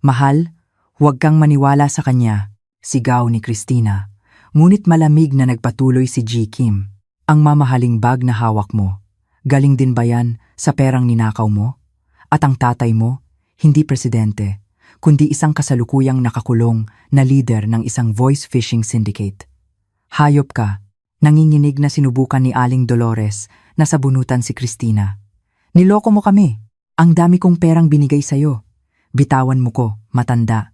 Mahal, huwag kang maniwala sa kanya, sigaw ni Cristina. Ngunit malamig na nagpatuloy si G. Kim. Ang mamahaling bag na hawak mo, galing din ba yan sa perang ninakaw mo? At ang tatay mo, hindi presidente, kundi isang kasalukuyang nakakulong na leader ng isang voice phishing syndicate. Hayop ka, nanginginig na sinubukan ni Aling Dolores na sabunutan si Cristina. Niloko mo kami, ang dami kong perang binigay sa'yo. Bitawan mo ko, matanda.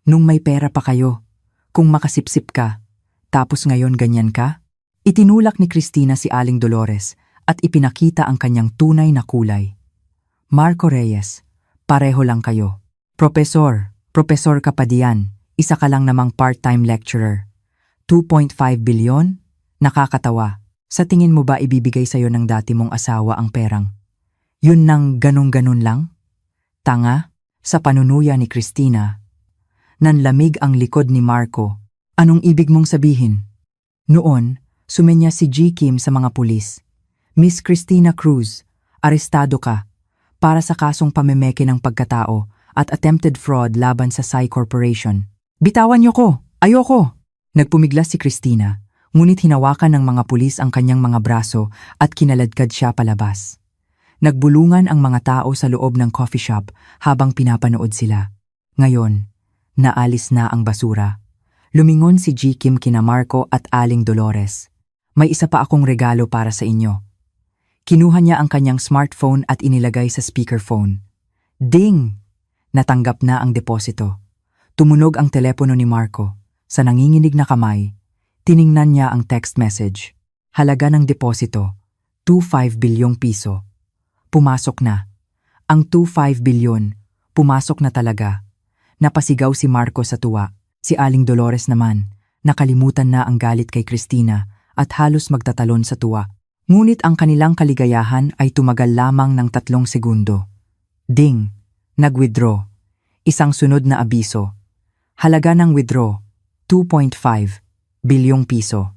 Nung may pera pa kayo, kung makasipsip ka, tapos ngayon ganyan ka? Itinulak ni Cristina si Aling Dolores at ipinakita ang kanyang tunay na kulay. Marco Reyes, pareho lang kayo. Profesor ka pa diyan, isa ka lang namang part-time lecturer. 2.5 bilyon? Nakakatawa. Sa tingin mo ba ibibigay sa'yo ng dati mong asawa ang perang? Yun nang ganun-ganun lang? Tanga? Sa panunuya ni Cristina. Nanlamig ang likod ni Marco. Anong ibig mong sabihin? Noon, sumenya si G. Kim sa mga pulis. Miss Cristina Cruz, arestado ka para sa kasong pamemeke ng pagkatao at attempted fraud laban sa Sai Corporation. Bitawan niyo ko! Ayoko! Nagpumiglas si Cristina, ngunit hinawakan ng mga pulis ang kanyang mga braso at kinaladkad siya palabas. Nagbulungan ang mga tao sa loob ng coffee shop habang pinapanood sila. Ngayon, naalis na ang basura. Lumingon si G. Kim kina Marco at Aling Dolores. May isa pa akong regalo para sa inyo. Kinuha niya ang kanyang smartphone at inilagay sa speakerphone. Ding! Natanggap na ang deposito. Tumunog ang telepono ni Marco. Sa nanginginig na kamay, tiningnan niya ang text message. Halaga ng deposito, 2.5 bilyong piso. Pumasok na. Ang 2.5 bilyon, pumasok na talaga. Napasigaw si Marco sa tuwa. Si Aling Dolores naman, nakalimutan na ang galit kay Cristina at halos magtatalon sa tuwa. Ngunit ang kanilang kaligayahan ay tumagal lamang ng 3 segundo. Ding! Nag-withdraw. Isang sunod na abiso. Halaga ng withdraw, 2.5 bilyong piso.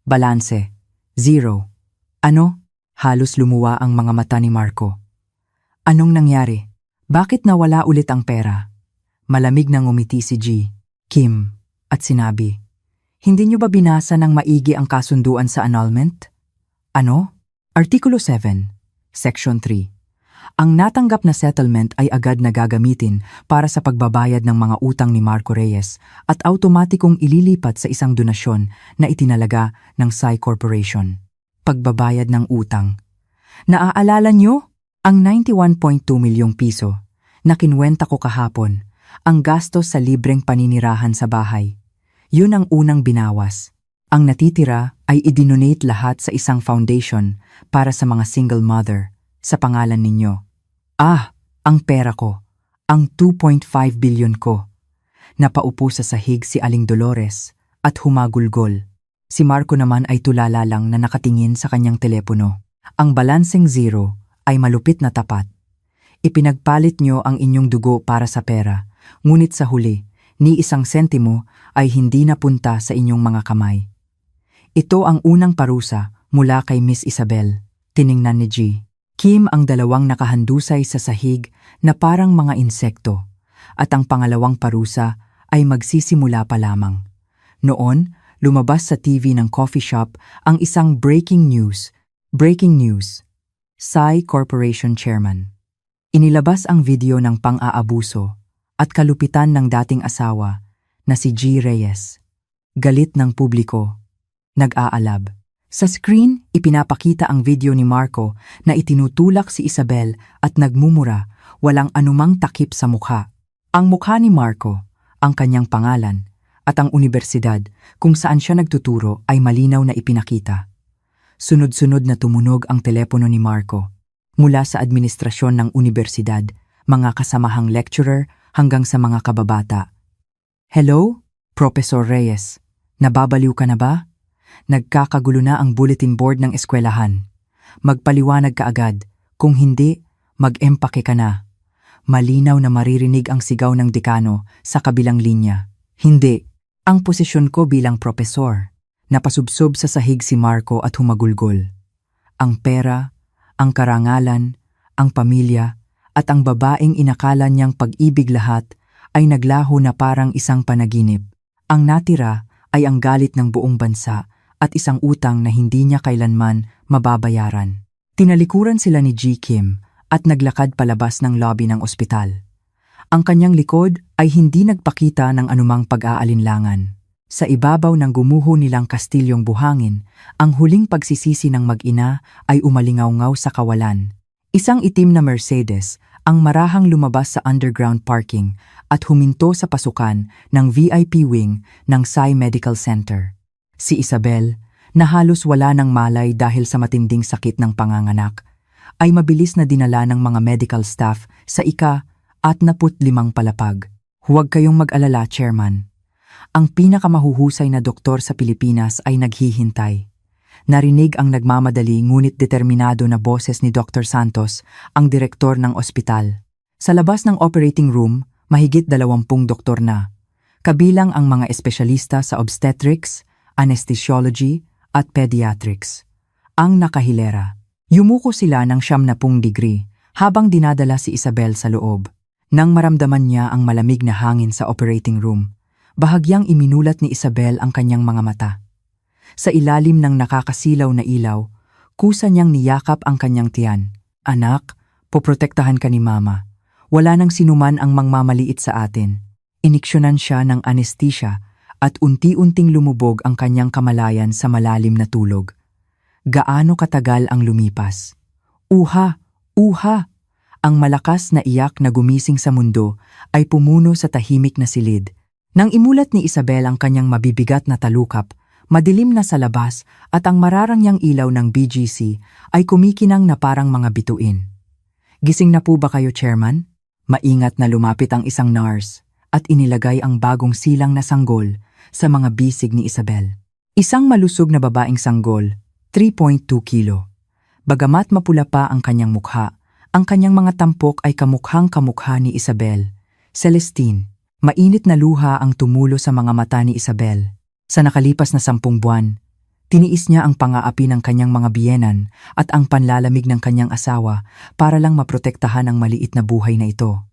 Balanse, 0. Ano? Halos lumuwa ang mga mata ni Marco. Anong nangyari? Bakit nawala ulit ang pera? Malamig na ngumiti si Kim at sinabi, "Hindi niyo ba binasa ng maigi ang kasunduan sa annulment?" Ano? Artikulo 7, Section 3. Ang natanggap na settlement ay agad na gagamitin para sa pagbabayad ng mga utang ni Marco Reyes at automatikong ililipat sa isang donasyon na itinalaga ng Sai Corporation. Pagbabayad ng utang. Naaalala nyo? Ang 91.2 milyong piso na kinwenta ko kahapon, ang gastos sa libreng paninirahan sa bahay. Yun ang unang binawas. Ang natitira ay idinonate lahat sa isang foundation para sa mga single mother sa pangalan ninyo. Ang pera ko, ang 2.5 billion ko. Napaupo sa sahig si Aling Dolores at humagulgol. Si Marco naman ay tulala lang na nakatingin sa kanyang telepono. Ang balanseng 0 ay malupit na tapat. Ipinagpalit nyo ang inyong dugo para sa pera, ngunit sa huli, ni isang sentimo ay hindi napunta sa inyong mga kamay. Ito ang unang parusa mula kay Miss Isabel, tiningnan ni Kim ang dalawang nakahandusay sa sahig na parang mga insekto, at ang pangalawang parusa ay magsisimula pa lamang. Noon, lumabas sa TV ng coffee shop ang isang breaking news. Sai Corporation Chairman. Inilabas ang video ng pang-aabuso at kalupitan ng dating asawa na si Reyes. Galit ng publiko. Nag-aalab. Sa screen, ipinapakita ang video ni Marco na itinutulak si Isabel at nagmumura, walang anumang takip sa mukha. Ang mukha ni Marco, ang kanyang pangalan, at ang universidad kung saan siya nagtuturo ay malinaw na ipinakita. Sunod-sunod na tumunog ang telepono ni Marco. Mula sa administrasyon ng universidad, mga kasamahang lecturer hanggang sa mga kababata. "Hello, Professor Reyes. Nababaliw ka na ba? Nagkakagulo na ang bulletin board ng eskwelahan. Magpaliwanag ka agad. Kung hindi, mag-empake ka na." Malinaw na maririnig ang sigaw ng dekano sa kabilang linya. "Hindi. Ang posisyon ko bilang propesor." Napasubsob sa sahig si Marco at humagulgol. Ang pera, ang karangalan, ang pamilya, at ang babaeng inakala niyang pag-ibig lahat ay naglaho na parang isang panaginip. Ang natira ay ang galit ng buong bansa at isang utang na hindi niya kailanman mababayaran. Tinalikuran sila ni Kim at naglakad palabas ng lobby ng ospital. Ang kanyang likod ay hindi nagpakita ng anumang pag-aalinlangan. Sa ibabaw ng gumuho nilang kastilyong buhangin, ang huling pagsisisi ng mag-ina ay umalingaw-ngaw sa kawalan. Isang itim na Mercedes ang marahang lumabas sa underground parking at huminto sa pasukan ng VIP wing ng Sai Medical Center. Si Isabel, na halos wala ng malay dahil sa matinding sakit ng panganganak, ay mabilis na dinala ng mga medical staff sa ika-65 palapag. "Huwag kayong mag-alala, Chairman. Ang pinakamahuhusay na doktor sa Pilipinas ay naghihintay." Narinig ang nagmamadali ngunit determinado na boses ni Dr. Santos, ang direktor ng ospital. Sa labas ng operating room, mahigit 20 doktor na, kabilang ang mga espesyalista sa obstetrics, anesthesiology at pediatrics. Ang nakahilera. Yumuko sila ng 70 degree habang dinadala si Isabel sa loob. Nang maramdaman niya ang malamig na hangin sa operating room, bahagyang iminulat ni Isabel ang kanyang mga mata. Sa ilalim ng nakakasilaw na ilaw, kusa niyang niyakap ang kanyang tiyan. "Anak, poprotektahan ka ni Mama. Wala nang sinuman ang mangmamaliit sa atin." Iniksyonan siya ng anesthesia at unti-unting lumubog ang kanyang kamalayan sa malalim na tulog. Gaano katagal ang lumipas? Uha! Uha! Ang malakas na iyak na gumising sa mundo ay pumuno sa tahimik na silid. Nang imulat ni Isabel ang kanyang mabibigat na talukap, madilim na sa labas at ang mararangyang ilaw ng BGC ay kumikinang na parang mga bituin. "Gising na po ba kayo, Chairman?" Maingat na lumapit ang isang nurse at inilagay ang bagong silang na sanggol sa mga bisig ni Isabel. Isang malusog na babaeng sanggol, 3.2 kilo. Bagamat mapula pa ang kanyang mukha, ang kanyang mga tampok ay kamukhang-kamukha ni Isabel. Celestine, mainit na luha ang tumulo sa mga mata ni Isabel. Sa nakalipas na 10 buwan, tiniis niya ang pang-aapi ng kanyang mga biyenan at ang panlalamig ng kanyang asawa para lang maprotektahan ang maliit na buhay na ito.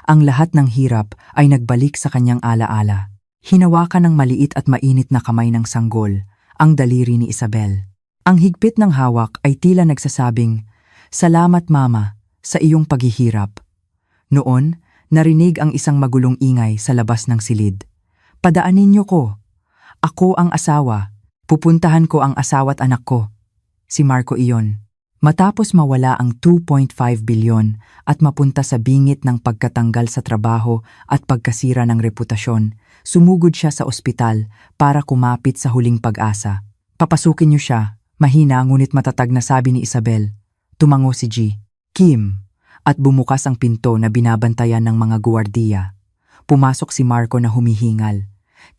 Ang lahat ng hirap ay nagbalik sa kanyang alaala. Hinawakan ng maliit at mainit na kamay ng sanggol ang daliri ni Isabel. Ang higpit ng hawak ay tila nagsasabing, "Salamat Mama, sa iyong paghihirap." Noon, narinig ang isang magulong ingay sa labas ng silid. "Padaanin niyo ko. Ako ang asawa. Pupuntahan ko ang asawa't anak ko." Si Marco iyon. Matapos mawala ang 2.5 bilyon at mapunta sa bingit ng pagkatanggal sa trabaho at pagkasira ng reputasyon, sumugod siya sa ospital para kumapit sa huling pag-asa. "Papasukin niyo siya." Mahina ngunit matatag na sabi ni Isabel. Tumango si Kim, at bumukas ang pinto na binabantayan ng mga guwardiya. Pumasok si Marco na humihingal.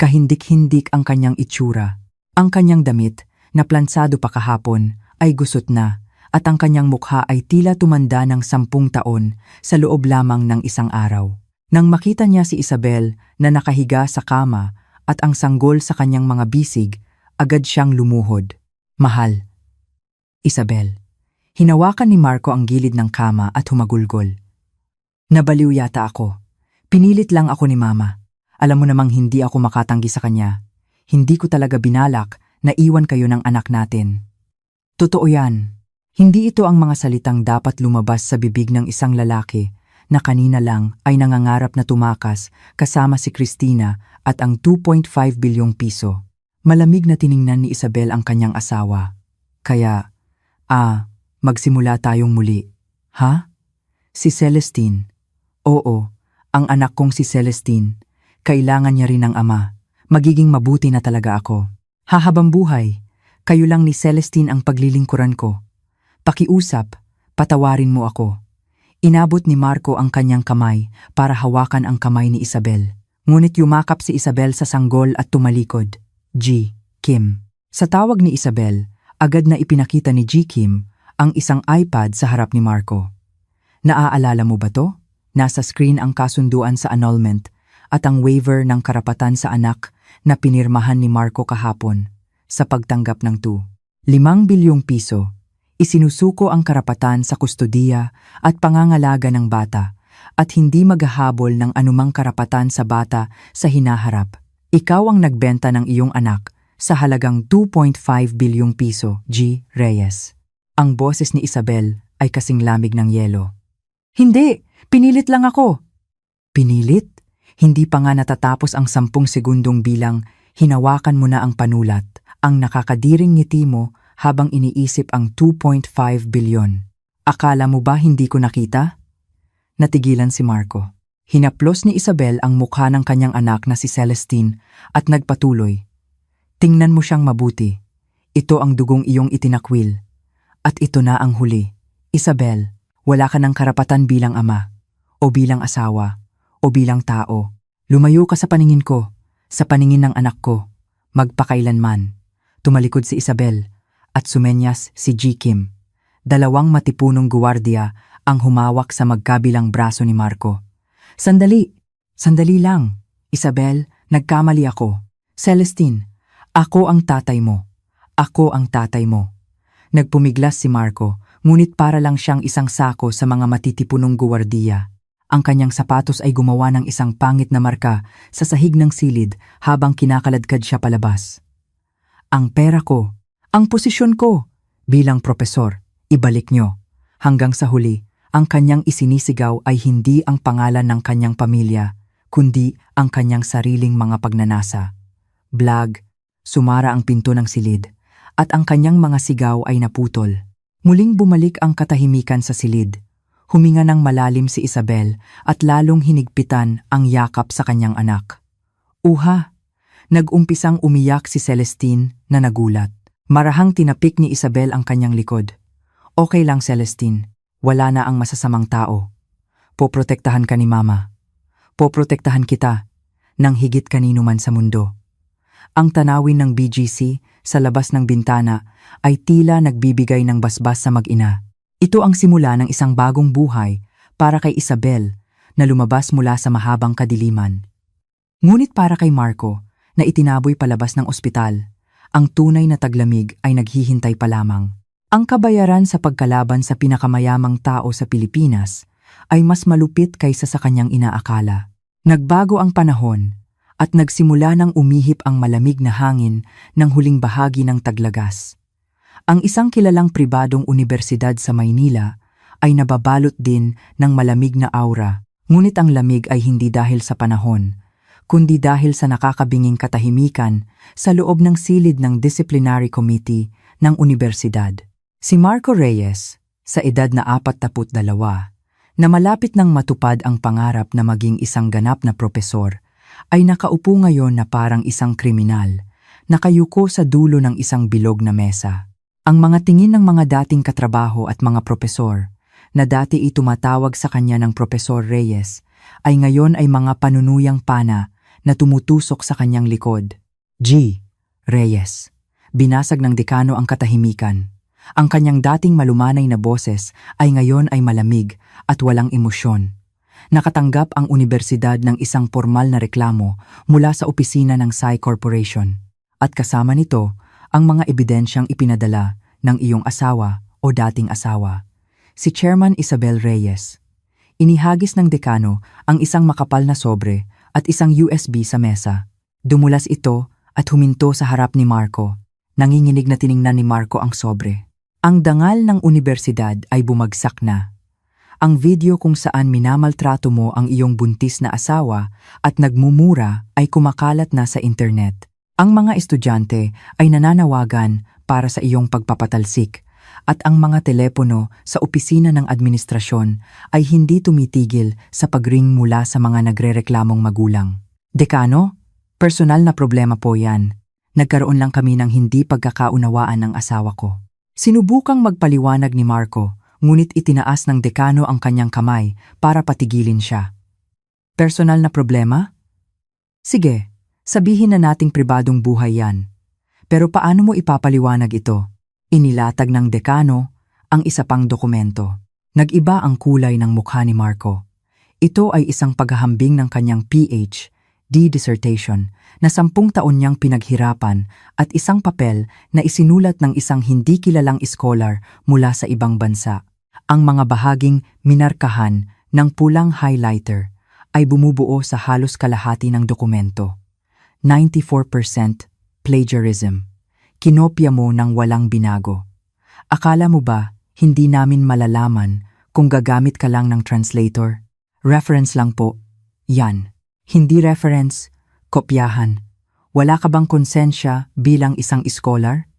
Kahindik-hindik ang kanyang itsura. Ang kanyang damit, na plansado pa kahapon, ay gusot na, at ang kanyang mukha ay tila tumanda ng 10 taon sa loob lamang ng isang araw. Nang makita niya si Isabel na nakahiga sa kama at ang sanggol sa kanyang mga bisig, agad siyang lumuhod. "Mahal." "Isabel." Hinawakan ni Marco ang gilid ng kama at humagulgol. "Nabaliw yata ako. Pinilit lang ako ni Mama. Alam mo namang hindi ako makatanggi sa kanya. Hindi ko talaga binalak na iwan kayo ng anak natin." Totoo yan. Hindi ito ang mga salitang dapat lumabas sa bibig ng isang lalaki na kanina lang ay nangangarap na tumakas kasama si Christina at ang 2.5 bilyong piso. Malamig na tiningnan ni Isabel ang kanyang asawa. "Kaya, magsimula tayong muli." "Ha? Si Celestine?" "Oo, ang anak kong si Celestine. Kailangan niya rin ng ama. Magiging mabuti na talaga ako. Hahabang buhay, kayo lang ni Celestine ang paglilingkuran ko. Pakiusap, patawarin mo ako." Inabot ni Marco ang kanyang kamay para hawakan ang kamay ni Isabel. Ngunit yumakap si Isabel sa sanggol at tumalikod. Kim. Sa tawag ni Isabel, agad na ipinakita ni Kim ang isang iPad sa harap ni Marco. "Naaalala mo ba to? Nasa screen ang kasunduan sa annulment at ang waiver ng karapatan sa anak na pinirmahan ni Marco kahapon sa pagtanggap ng 5 bilyong piso. Isinusuko ang karapatan sa kustodiya at pangangalaga ng bata at hindi maghahabol ng anumang karapatan sa bata sa hinaharap. Ikaw ang nagbenta ng iyong anak sa halagang 2.5 bilyong piso, Reyes." Ang boses ni Isabel ay kasing lamig ng yelo. "Hindi! Pinilit lang ako!" "Pinilit?" Hindi pa nga natatapos ang 10 segundong bilang hinawakan mo na ang panulat, ang nakakadiring ngiti mo habang iniisip ang 2.5 bilyon. "Akala mo ba hindi ko nakita?" Natigilan si Marco. Hinaplos ni Isabel ang mukha ng kanyang anak na si Celestine at nagpatuloy. "Tingnan mo siyang mabuti. Ito ang dugong iyong itinakwil. At ito na ang huli. Isabel, wala ka ng karapatan bilang ama, o bilang asawa, o bilang tao. Lumayo ka sa paningin ko, sa paningin ng anak ko, magpakailanman." Tumalikod si Isabel at sumenyas si Kim. 2 matipunong guwardiya ang humawak sa magkabilang braso ni Marco. Sandali lang. Isabel, nagkamali ako. Celestine, ako ang tatay mo. Ako ang tatay mo." Nagpumiglas si Marco, ngunit para lang siyang isang sako sa mga matitipunong guwardiya. Ang kanyang sapatos ay gumawa ng isang pangit na marka sa sahig ng silid habang kinakaladkad siya palabas. "Ang pera ko, ang posisyon ko, bilang propesor, ibalik niyo." Hanggang sa huli, ang kanyang isinisigaw ay hindi ang pangalan ng kanyang pamilya, kundi ang kanyang sariling mga pagnanasa. Blag, sumara ang pinto ng silid, at ang kanyang mga sigaw ay naputol. Muling bumalik ang katahimikan sa silid. Huminga ng malalim si Isabel at lalong hinigpitan ang yakap sa kanyang anak. "Uha!" Nag-umpisang umiyak si Celestine na nagulat. Marahang tinapik ni Isabel ang kanyang likod. "Okay lang, Celestine. Wala na ang masasamang tao. Poprotektahan ka ni Mama. Poprotektahan kita nang higit kanino man sa mundo." Ang tanawin ng BGC sa labas ng bintana ay tila nagbibigay ng basbas sa mag-ina. Ito ang simula ng isang bagong buhay para kay Isabel na lumabas mula sa mahabang kadiliman. Ngunit para kay Marco na itinaboy palabas ng ospital, ang tunay na taglamig ay naghihintay pa lamang. Ang kabayaran sa pagkalaban sa pinakamayamang tao sa Pilipinas ay mas malupit kaysa sa kanyang inaakala. Nagbago ang panahon at nagsimula ng umihip ang malamig na hangin ng huling bahagi ng Taglagas. Ang isang kilalang pribadong unibersidad sa Maynila ay nababalot din ng malamig na aura, ngunit ang lamig ay hindi dahil sa panahon, kundi dahil sa nakakabinging katahimikan sa loob ng silid ng Disciplinary Committee ng Unibersidad. Si Marco Reyes, sa edad na 42, na malapit nang matupad ang pangarap na maging isang ganap na propesor, ay nakaupo ngayon na parang isang kriminal, nakayuko sa dulo ng isang bilog na mesa. Ang mga tingin ng mga dating katrabaho at mga propesor, na dati tumatawag sa kanya ng Profesor Reyes, ay ngayon ay mga panunuyang pana na tumutusok sa kanyang likod. G. Reyes. Binasag ng dekano ang katahimikan. Ang kanyang dating malumanay na boses ay ngayon ay malamig at walang emosyon. Nakatanggap ang unibersidad ng isang formal na reklamo mula sa opisina ng Sai Corporation. At kasama nito, ang mga ebidensyang ipinadala ng iyong asawa o dating asawa, si Chairman Isabel Reyes. Inihagis ng dekano ang isang makapal na sobre at isang USB sa mesa. Dumulas ito at huminto sa harap ni Marco. Nanginginig na tiningnan ni Marco ang sobre. Ang dangal ng unibersidad ay bumagsak na. Ang video kung saan minamaltrato mo ang iyong buntis na asawa at nagmumura ay kumakalat na sa internet. Ang mga estudyante ay nananawagan para sa iyong pagpapatalsik at ang mga telepono sa opisina ng administrasyon ay hindi tumitigil sa pagring mula sa mga nagrereklamong magulang. Dekano, personal na problema po yan. Nagkaroon lang kami ng hindi pagkakaunawaan ng asawa ko. Sinubukang magpaliwanag ni Marco, ngunit itinaas ng dekano ang kanyang kamay para patigilin siya. Personal na problema? Sige, sabihin na nating pribadong buhay yan. Pero paano mo ipapaliwanag ito? Inilatag ng dekano ang isa pang dokumento. Nag-iba ang kulay ng mukha ni Marco. Ito ay isang paghahambing ng kanyang PhD dissertation na 10 taon niyang pinaghirapan at isang papel na isinulat ng isang hindi kilalang scholar mula sa ibang bansa. Ang mga bahaging minarkahan ng pulang highlighter ay bumubuo sa halos kalahati ng dokumento. 94% plagiarism. Kinopya mo ng walang binago. Akala mo ba hindi namin malalaman kung gagamit ka lang ng translator? Reference lang po. Yan. Hindi reference, kopyahan. Wala ka bang konsensya bilang isang scholar?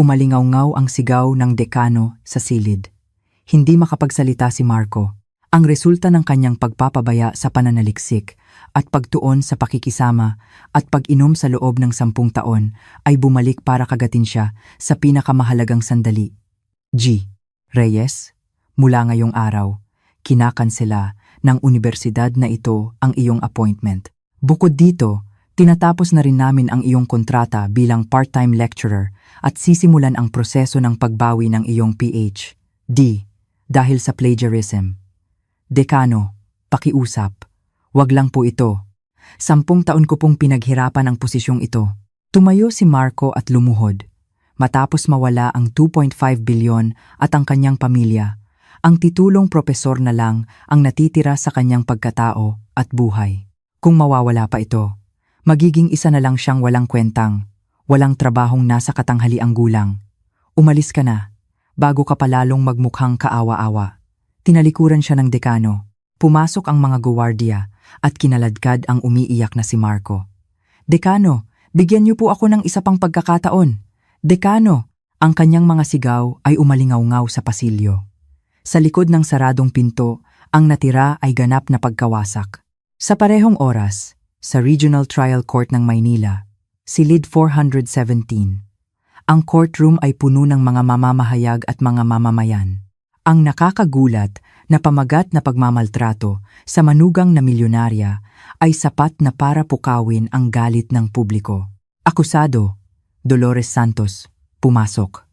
Umalingaw-ngaw ang sigaw ng dekano sa silid. Hindi makapagsalita si Marco. Ang resulta ng kanyang pagpapabaya sa pananaliksik at pagtuon sa pakikisama at pag-inom sa loob ng 10 taon ay bumalik para kagatin siya sa pinakamahalagang sandali. G. Reyes, mula ngayong araw, kinakansela ng unibersidad na ito ang iyong appointment. Bukod dito, tinatapos na rin namin ang iyong kontrata bilang part-time lecturer at sisimulan ang proseso ng pagbawi ng iyong PhD dahil sa plagiarism. Dekano, pakiusap. Wag lang po ito. 10 taon ko pong pinaghirapan ang posisyong ito. Tumayo si Marco at lumuhod. Matapos mawala ang 2.5 bilyon at ang kanyang pamilya, ang titulong propesor na lang ang natitira sa kanyang pagkatao at buhay. Kung mawawala pa ito, magiging isa na lang siyang walang kwentang, walang trabahong nasa katanghaliang gulang. Umalis ka na, bago ka palalong magmukhang kaawa-awa. Tinalikuran siya ng dekano. Pumasok ang mga guwardiya at kinaladkad ang umiiyak na si Marco. Dekano, bigyan niyo po ako ng isa pang pagkakataon. Dekano, ang kanyang mga sigaw ay umalingaw-ngaw sa pasilyo. Sa likod ng saradong pinto, ang natira ay ganap na pagkawasak. Sa parehong oras, sa Regional Trial Court ng Maynila, silid 417, ang courtroom ay puno ng mga mamamahayag at mga mamamayan. Ang nakakagulat na pamagat na pagmamaltrato sa manugang na milyonarya ay sapat na para pukawin ang galit ng publiko. Akusado, Dolores Santos, pumasok.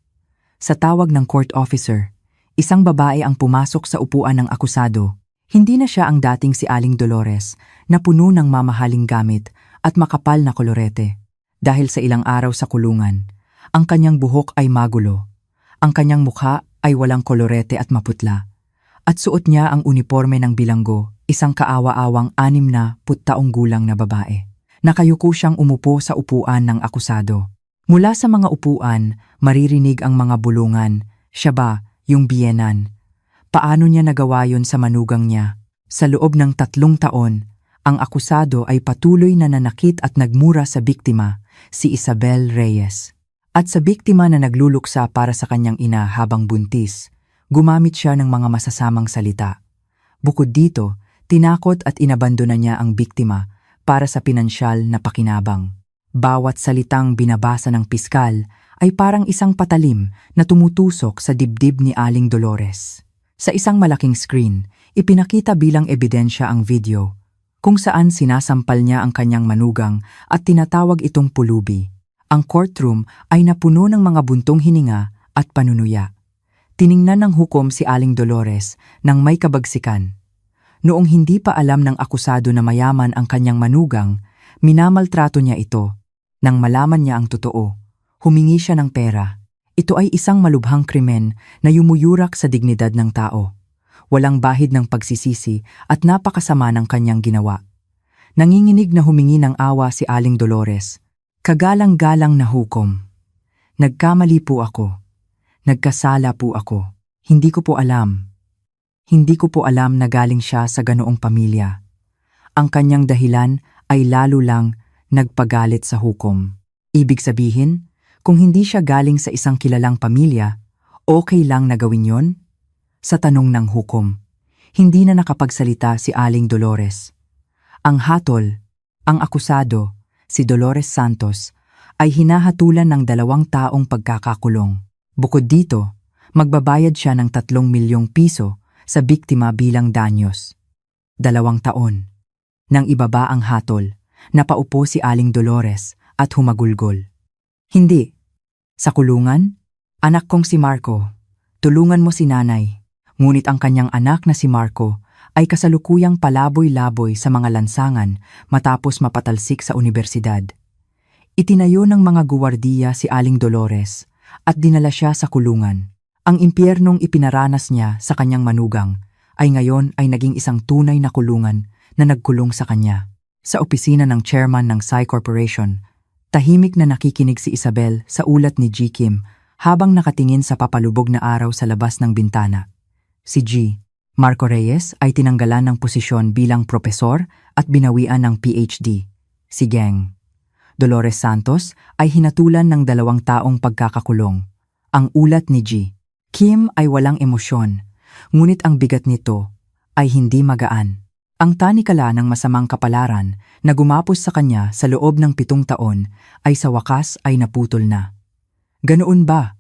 Sa tawag ng court officer, isang babae ang pumasok sa upuan ng akusado. Hindi na siya ang dating si Aling Dolores na puno ng mamahaling gamit at makapal na kolorete. Dahil sa ilang araw sa kulungan, ang kanyang buhok ay magulo. Ang kanyang mukha ay walang kolorete at maputla. At suot niya ang uniforme ng bilanggo, isang kaawa-awang 60 taong gulang na babae. Nakayuko siyang umupo sa upuan ng akusado. Mula sa mga upuan, maririnig ang mga bulungan. Siya ba, yung biyenan? Paano niya nagawa yun sa manugang niya? Sa loob ng 3 taon, ang akusado ay patuloy na nanakit at nagmura sa biktima, si Isabel Reyes. At sa biktima na nagluluksa para sa kanyang ina habang buntis, gumamit siya ng mga masasamang salita. Bukod dito, tinakot at inabandona niya ang biktima para sa pinansyal na pakinabang. Bawat salitang binabasa ng piskal ay parang isang patalim na tumutusok sa dibdib ni Aling Dolores. Sa isang malaking screen, ipinakita bilang ebidensya ang video kung saan sinasampal niya ang kanyang manugang at tinatawag itong pulubi. Ang courtroom ay napuno ng mga buntong hininga at panunuya. Tiningnan ng hukom si Aling Dolores nang may kabagsikan. Noong hindi pa alam ng akusado na mayaman ang kanyang manugang, minamaltrato niya ito. Nang malaman niya ang totoo, humingi siya ng pera. Ito ay isang malubhang krimen na yumuyurak sa dignidad ng tao. Walang bahid ng pagsisisi at napakasama ng kanyang ginawa. Nanginginig na humingi ng awa si Aling Dolores. Kagalang-galang na hukom. Nagkamali po ako. Nagkasala po ako. Hindi ko po alam. Hindi ko po alam na galing siya sa ganoong pamilya. Ang kanyang dahilan ay lalo lang nagpagalit sa hukom. Ibig sabihin, kung hindi siya galing sa isang kilalang pamilya, okay lang na gawin yon? Sa tanong ng hukom, hindi na nakapagsalita si Aling Dolores. Ang hatol, ang akusado, si Dolores Santos, ay hinahatulan ng 2 taong pagkakakulong. Bukod dito, magbabayad siya ng 3 milyong piso sa biktima bilang danyos. 2 taon. Nang ibaba ang hatol, napaupo si Aling Dolores at humagulgol. Hindi. Sa kulungan? Anak kong si Marco. Tulungan mo si nanay. Ngunit ang kanyang anak na si Marco ay kasalukuyang palaboy-laboy sa mga lansangan matapos mapatalsik sa universidad. Itinayo ng mga guwardiya si Aling Dolores at dinala siya sa kulungan. Ang impyernong ipinaranas niya sa kanyang manugang ay ngayon ay naging isang tunay na kulungan na nagkulong sa kanya. Sa opisina ng chairman ng Psy Corporation, tahimik na nakikinig si Isabel sa ulat ni G. Kim habang nakatingin sa papalubog na araw sa labas ng bintana. Si G. Marco Reyes ay tinanggalan ng posisyon bilang propesor at binawian ng PhD. Si Geng Dolores Santos ay hinatulan ng 2 taong pagkakakulong. Ang ulat ni G. Kim ay walang emosyon, ngunit ang bigat nito ay hindi magaan. Ang tanikala ng masamang kapalaran na gumapos sa kanya sa loob ng 7 taon ay sa wakas ay naputol na. Ganoon ba?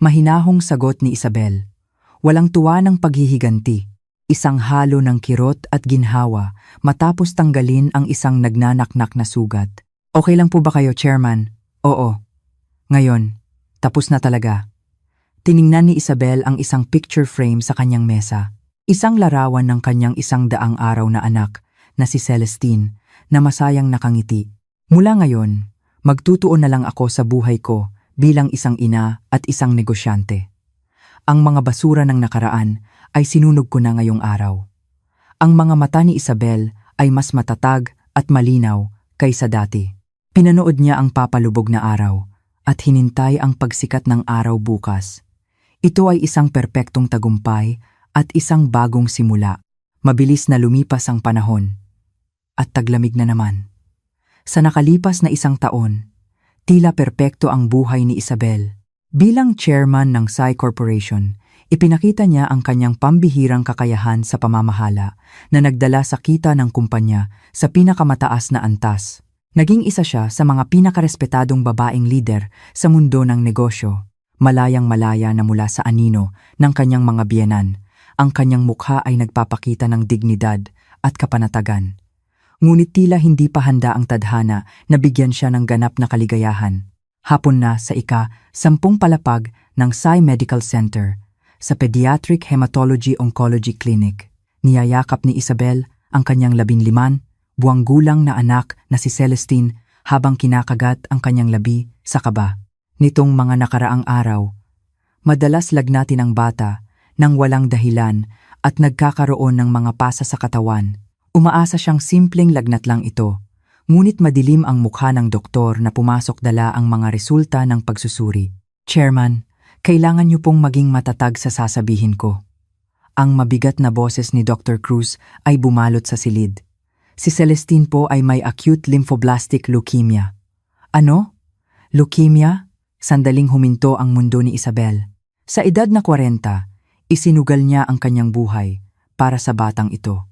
Mahinahong sagot ni Isabel. Walang tuwa ng paghihiganti. Isang halo ng kirot at ginhawa matapos tanggalin ang isang nagnanaknak na sugat. Okay lang po ba kayo, Chairman? Oo. Ngayon, tapos na talaga. Tiningnan ni Isabel ang isang picture frame sa kanyang mesa. Isang larawan ng kanyang 100 araw na anak na si Celestine na masayang nakangiti. Mula ngayon, magtutuon na lang ako sa buhay ko bilang isang ina at isang negosyante. Ang mga basura ng nakaraan ay sinunog ko na ngayong araw. Ang mga mata ni Isabel ay mas matatag at malinaw kaysa dati. Pinanood niya ang papalubog na araw at hinintay ang pagsikat ng araw bukas. Ito ay isang perpektong tagumpay at isang bagong simula. Mabilis na lumipas ang panahon. At taglamig na naman. Sa nakalipas na 1 taon, tila perpekto ang buhay ni Isabel. Bilang chairman ng Psy Corporation, ipinakita niya ang kanyang pambihirang kakayahan sa pamamahala na nagdala sa kita ng kumpanya sa pinakamataas na antas. Naging isa siya sa mga pinakarespetadong babaeng lider sa mundo ng negosyo. Malayang-malaya na mula sa anino ng kanyang mga biyenan, ang kanyang mukha ay nagpapakita ng dignidad at kapanatagan. Ngunit tila hindi pa handa ang tadhana na bigyan siya ng ganap na kaligayahan. Hapon na sa ika-10 palapag ng Sai Medical Center sa Pediatric Hematology Oncology Clinic. Niyayakap ni Isabel ang kanyang 15 buwang gulang na anak na si Celestine habang kinakagat ang kanyang labi sa kaba. Nitong mga nakaraang araw, madalas lagnatin ang bata nang walang dahilan at nagkakaroon ng mga pasa sa katawan. Umaasa siyang simpleng lagnat lang ito, ngunit madilim ang mukha ng doktor na pumasok dala ang mga resulta ng pagsusuri. Chairman, kailangan niyo pong maging matatag sa sasabihin ko. Ang mabigat na boses ni Dr. Cruz ay bumalot sa silid. Si Celestine po ay may acute lymphoblastic leukemia. Ano? Leukemia? Sandaling huminto ang mundo ni Isabel. Sa edad na 40, isinugal niya ang kanyang buhay para sa batang ito.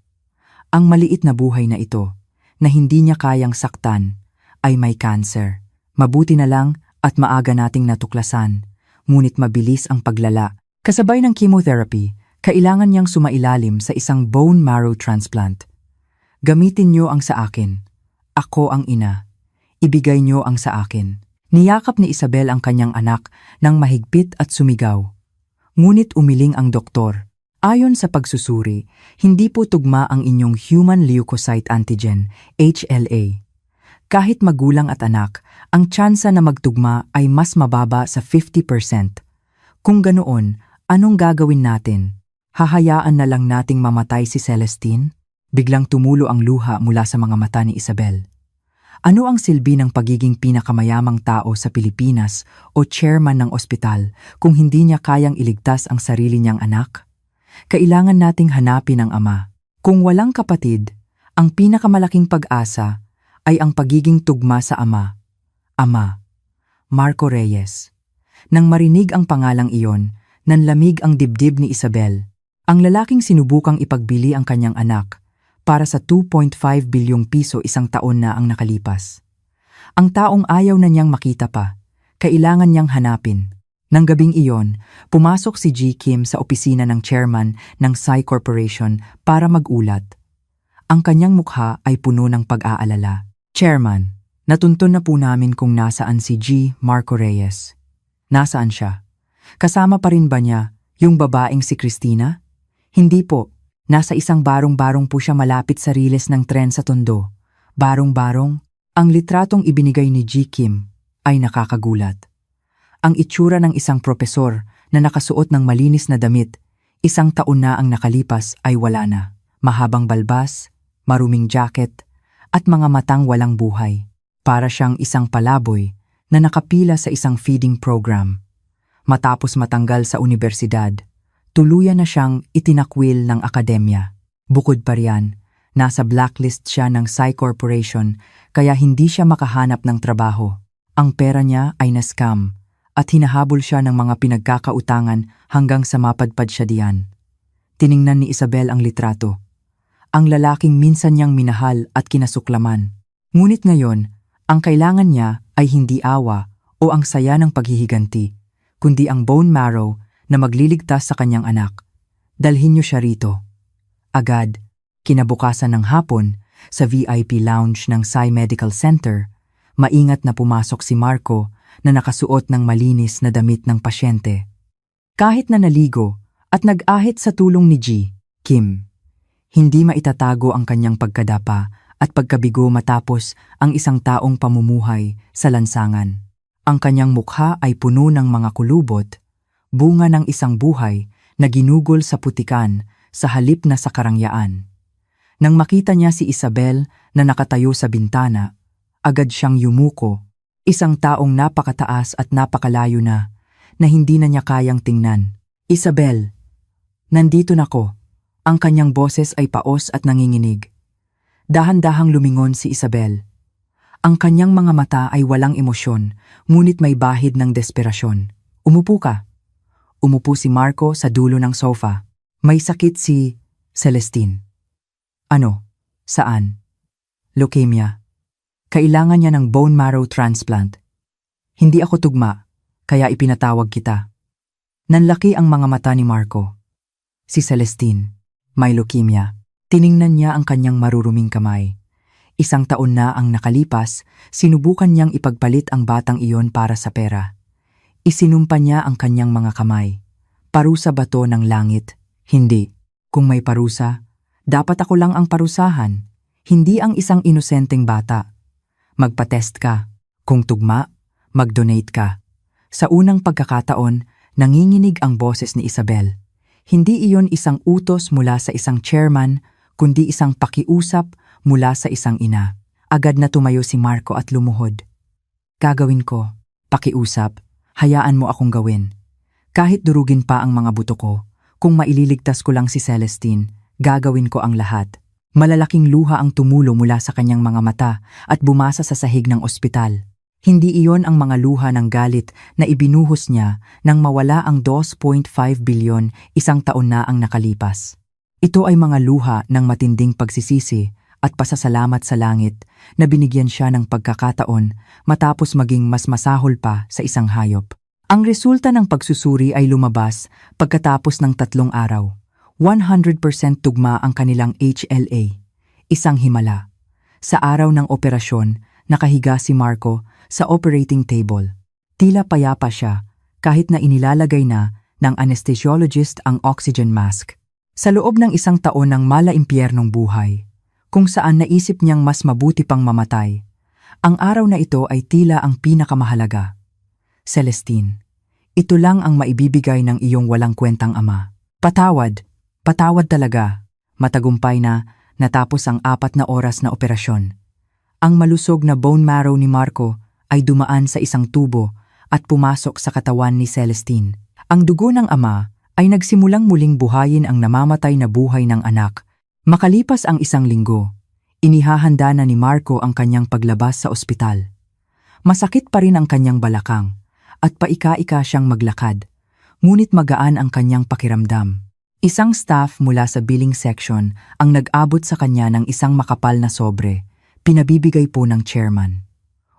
Ang maliit na buhay na ito, na hindi niya kayang saktan, ay may cancer. Mabuti na lang at maaga nating natuklasan, ngunit mabilis ang paglala. Kasabay ng chemotherapy, kailangan niyang sumailalim sa isang bone marrow transplant. Gamitin niyo ang sa akin. Ako ang ina. Ibigay niyo ang sa akin. Niyakap ni Isabel ang kanyang anak ng mahigpit at sumigaw. Ngunit umiling ang doktor. Ayon sa pagsusuri, hindi po tugma ang inyong human leukocyte antigen, HLA. Kahit magulang at anak, ang tsansa na magtugma ay mas mababa sa 50%. Kung ganoon, anong gagawin natin? Hahayaan na lang nating mamatay si Celestine? Biglang tumulo ang luha mula sa mga mata ni Isabel. Ano ang silbi ng pagiging pinakamayamang tao sa Pilipinas o chairman ng ospital kung hindi niya kayang iligtas ang sarili niyang anak? Kailangan nating hanapin ang ama. Kung walang kapatid, ang pinakamalaking pag-asa ay ang pagiging tugma sa ama. Ama. Marco Reyes. Nang marinig ang pangalang iyon, nanlamig ang dibdib ni Isabel. Ang lalaking sinubukang ipagbili ang kanyang anak para sa 2.5 bilyong piso isang taon na ang nakalipas. Ang taong ayaw na niyang makita pa, kailangan niyang hanapin. Nang gabing iyon, pumasok si G. Kim sa opisina ng chairman ng Sai Corporation para mag-ulat. Ang kanyang mukha ay puno ng pag-aalala. Chairman, natuntun na po namin kung nasaan si G. Marco Reyes. Nasaan siya? Kasama pa rin ba niya yung babaeng si Christina? Hindi po. Nasa isang barong-barong po siya malapit sa riles ng tren sa Tondo. Barong-barong? Ang litratong ibinigay ni G. Kim ay nakakagulat. Ang itsura ng isang propesor na nakasuot ng malinis na damit, isang taon na ang nakalipas ay wala na. Mahabang balbas, maruming jacket, at mga matang walang buhay. Para siyang isang palaboy na nakapila sa isang feeding program. Matapos matanggal sa universidad, tuluyan na siyang itinakwil ng akademya. Bukod pa riyan, nasa blacklist siya ng Sai Corporation kaya hindi siya makahanap ng trabaho. Ang pera niya ay na-scam at hinahabol siya ng mga pinagkakautangan hanggang sa mapadpad siya diyan. Tiningnan ni Isabel ang litrato. Ang lalaking minsan niyang minahal at kinasuklaman. Ngunit ngayon, ang kailangan niya ay hindi awa o ang saya ng paghihiganti, kundi ang bone marrow na magliligtas sa kanyang anak. Dalhin niyo siya rito. Agad, kinabukasan ng hapon, sa VIP lounge ng Sai Medical Center, maingat na pumasok si Marco na nakasuot ng malinis na damit ng pasyente. Kahit na naligo at nag-ahit sa tulong ni G. Kim, hindi maitatago ang kanyang pagkadapa at pagkabigo matapos ang isang taong pamumuhay sa lansangan. Ang kanyang mukha ay puno ng mga kulubot, bunga ng isang buhay na ginugol sa putikan sa halip na sa karangyaan. Nang makita niya si Isabel na nakatayo sa bintana, agad siyang yumuko. Isang taong napakataas at napakalayo na hindi na niya kayang tingnan. Isabel, nandito na ko. Ang kanyang boses ay paos at nanginginig. Dahan-dahang lumingon si Isabel. Ang kanyang mga mata ay walang emosyon, ngunit may bahid ng desperasyon. Umupo ka. Umupo si Marco sa dulo ng sofa. May sakit si Celestine. Ano? Saan? Leukemia. Kailangan niya ng bone marrow transplant. Hindi ako tugma, kaya ipinatawag kita. Nanlaki ang mga mata ni Marco. Si Celestine, may leukemia. Tiningnan niya ang kanyang maruruming kamay. 1 taon na ang nakalipas, sinubukan niyang ipagpalit ang batang iyon para sa pera. Isinumpa niya ang kanyang mga kamay. Parusa ba to ng langit? Hindi. Kung may parusa, dapat ako lang ang parusahan, hindi ang isang inosenteng bata. Magpa-test ka. Kung tugma, mag-donate ka. Sa unang pagkakataon, nanginginig ang boses ni Isabel. Hindi iyon isang utos mula sa isang chairman, kundi isang pakiusap mula sa isang ina. Agad na tumayo si Marco at lumuhod. Gagawin ko. Pakiusap. Hayaan mo akong gawin. Kahit durugin pa ang mga buto ko, kung maililigtas ko lang si Celestine, gagawin ko ang lahat. Malalaking luha ang tumulo mula sa kanyang mga mata at bumasa sa sahig ng ospital. Hindi iyon ang mga luha ng galit na ibinuhos niya nang mawala ang 2.5 bilyon 1 taon na ang nakalipas. Ito ay mga luha ng matinding pagsisisi at pasasalamat sa langit na binigyan siya ng pagkakataon matapos maging mas masahol pa sa isang hayop. Ang resulta ng pagsusuri ay lumabas pagkatapos ng 3 araw. 100% tugma ang kanilang HLA, isang himala. Sa araw ng operasyon, nakahiga si Marco sa operating table. Tila payapa siya kahit na inilalagay na ng anesthesiologist ang oxygen mask. Sa loob ng 1 taon ng malaimpyernong buhay, kung saan naisip niyang mas mabuti pang mamatay, ang araw na ito ay tila ang pinakamahalaga. Celestine, ito lang ang maibibigay ng iyong walang kwentang ama. Patawad talaga. Matagumpay na natapos ang 4 na oras na operasyon. Ang malusog na bone marrow ni Marco ay dumaan sa isang tubo at pumasok sa katawan ni Celestine. Ang dugo ng ama ay nagsimulang muling buhayin ang namamatay na buhay ng anak. Makalipas ang 1 linggo, inihahanda na ni Marco ang kanyang paglabas sa ospital. Masakit pa rin ang kanyang balakang at paika-ika siyang maglakad, ngunit magaan ang kanyang pakiramdam. Isang staff mula sa billing section ang nag-abot sa kanya ng isang makapal na sobre, pinabibigay po ng chairman.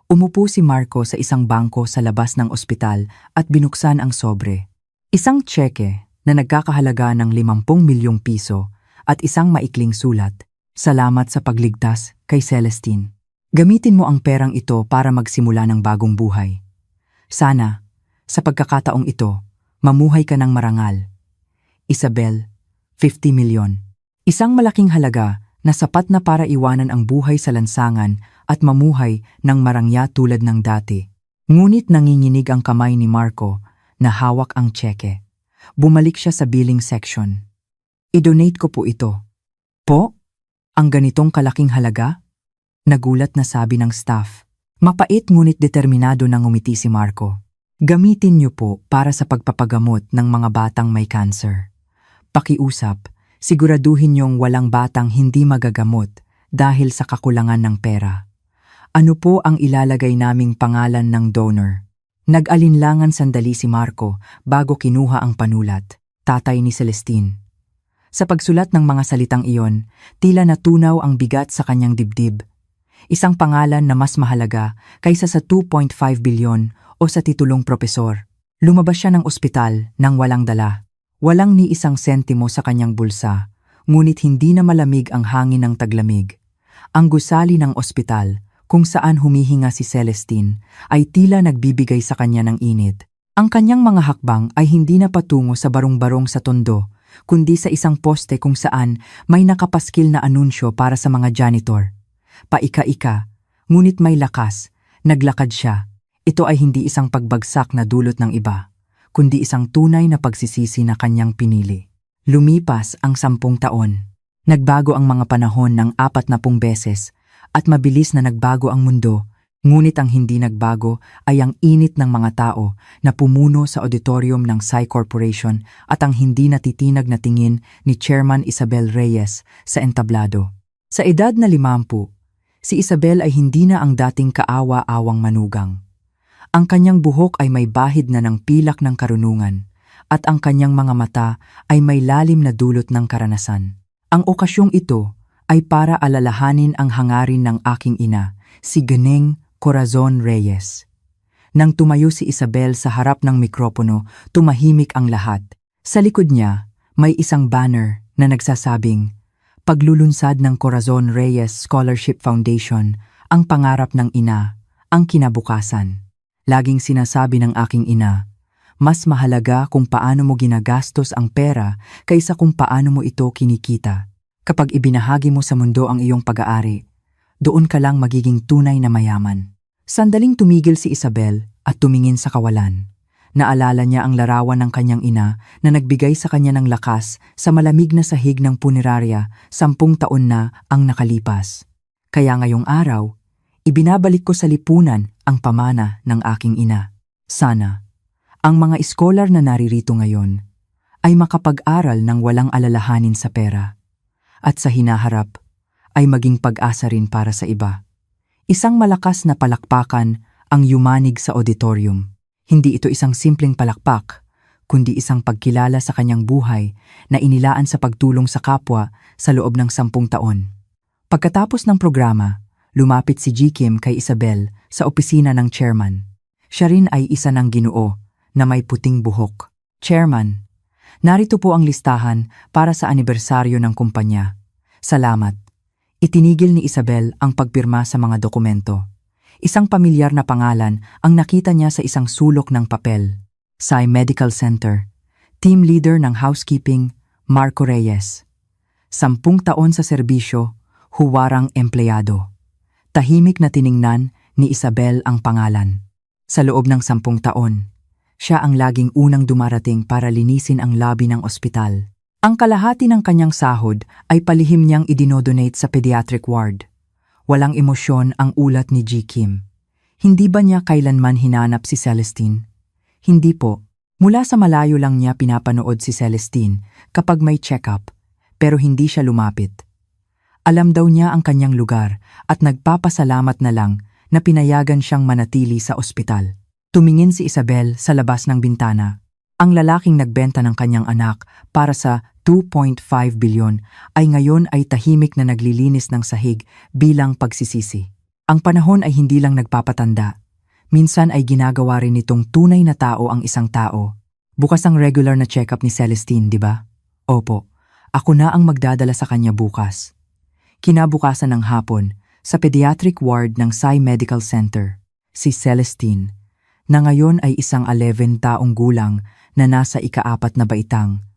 Umupo si Marco sa isang bangko sa labas ng ospital at binuksan ang sobre. Isang tseke na nagkakahalaga ng 50 milyong piso at isang maikling sulat. Salamat sa pagligtas kay Celestine. Gamitin mo ang perang ito para magsimula ng bagong buhay. Sana, sa pagkakataong ito, mamuhay ka ng marangal. Isabel, 50 milyon. Isang malaking halaga na sapat na para iwanan ang buhay sa lansangan at mamuhay ng marangya tulad ng dati. Ngunit nanginginig ang kamay ni Marco na hawak ang tseke. Bumalik siya sa billing section. I-donate ko po ito. Po? Ang ganitong kalaking halaga? Nagulat na sabi ng staff. Mapait ngunit determinado nang ngumiti si Marco. Gamitin niyo po para sa pagpapagamot ng mga batang may cancer. Pakiusap, siguraduhin niyong walang batang hindi magagamot dahil sa kakulangan ng pera. Ano po ang ilalagay naming pangalan ng donor? Nag-alinlangan sandali si Marco bago kinuha ang panulat, tatay ni Celestine. Sa pagsulat ng mga salitang iyon, tila natunaw ang bigat sa kanyang dibdib. Isang pangalan na mas mahalaga kaysa sa 2.5 bilyon o sa titulong propesor. Lumabas siya ng ospital nang walang dala. Walang ni isang sentimo sa kanyang bulsa, ngunit hindi na malamig ang hangin ng taglamig. Ang gusali ng ospital, kung saan humihinga si Celestine, ay tila nagbibigay sa kanya ng init. Ang kanyang mga hakbang ay hindi na patungo sa barong-barong sa tondo, kundi sa isang poste kung saan may nakapaskil na anunsyo para sa mga janitor. Paika-ika, ngunit may lakas, naglakad siya. Ito ay hindi isang pagbagsak na dulot ng iba, kundi isang tunay na pagsisisi na kanyang pinili. Lumipas ang 10 taon. Nagbago ang mga panahon ng 40 beses at mabilis na nagbago ang mundo, ngunit ang hindi nagbago ay ang init ng mga tao na pumuno sa auditorium ng Psy Corporation at ang hindi natitinag na tingin ni Chairman Isabel Reyes sa entablado. Sa edad na 50, si Isabel ay hindi na ang dating kaawa-awang manugang. Ang kanyang buhok ay may bahid na ng pilak ng karunungan at ang kanyang mga mata ay may lalim na dulot ng karanasan. Ang okasyong ito ay para alalahanin ang hangarin ng aking ina, si Ganeng Corazon Reyes. Nang tumayo si Isabel sa harap ng mikropono, tumahimik ang lahat. Sa likod niya, may isang banner na nagsasabing, Paglulunsad ng Corazon Reyes Scholarship Foundation, ang pangarap ng ina, ang kinabukasan. Laging sinasabi ng aking ina, mas mahalaga kung paano mo ginagastos ang pera kaysa kung paano mo ito kinikita. Kapag ibinahagi mo sa mundo ang iyong pag-aari, doon ka lang magiging tunay na mayaman. Sandaling tumigil si Isabel at tumingin sa kawalan. Naalala niya ang larawan ng kanyang ina na nagbigay sa kanya ng lakas sa malamig na sahig ng punerarya 10 taon na ang nakalipas. Kaya ngayong araw, ibinabalik ko sa lipunan ang pamana ng aking ina. Sana, ang mga iskolar na naririto ngayon ay makapag-aral ng walang alalahanin sa pera at sa hinaharap ay maging pag-asa rin para sa iba. Isang malakas na palakpakan ang yumanig sa auditorium. Hindi ito isang simpleng palakpak, kundi isang pagkilala sa kanyang buhay na inilaan sa pagtulong sa kapwa sa loob ng 10 taon. Pagkatapos ng programa, lumapit si G. Kim kay Isabel sa opisina ng chairman. Siya rin ay isa ng Ginoo na may puting buhok. Chairman, narito po ang listahan para sa anibersaryo ng kumpanya. Salamat. Itinigil ni Isabel ang pagpirma sa mga dokumento. Isang pamilyar na pangalan ang nakita niya sa isang sulok ng papel. Sai Medical Center. Team Leader ng Housekeeping, Marco Reyes. 10 taon sa serbisyo, huwarang empleyado. Tahimik na tiningnan ni Isabel ang pangalan. Sa loob ng 10 taon, siya ang laging unang dumarating para linisin ang lobby ng ospital. Ang kalahati ng kanyang sahod ay palihim niyang idinodonate sa pediatric ward. Walang emosyon ang ulat ni G. Kim. Hindi ba niya kailanman hinanap si Celestine? Hindi po. Mula sa malayo lang niya pinapanood si Celestine kapag may check-up, pero hindi siya lumapit. Alam daw niya ang kanyang lugar at nagpapasalamat na lang na pinayagan siyang manatili sa ospital. Tumingin si Isabel sa labas ng bintana. Ang lalaking nagbenta ng kanyang anak para sa 2.5 bilyon ay ngayon ay tahimik na naglilinis ng sahig bilang pagsisisi. Ang panahon ay hindi lang nagpapatanda. Minsan ay ginagawa rin nitong tunay na tao ang isang tao. Bukas ang regular na check-up ni Celestine, di ba? Opo, ako na ang magdadala sa kanya bukas. Kinabukasan ng hapon, sa pediatric ward ng Sai Medical Center, si Celestine, na ngayon ay isang 11 taong gulang na nasa ika-4 na baitang,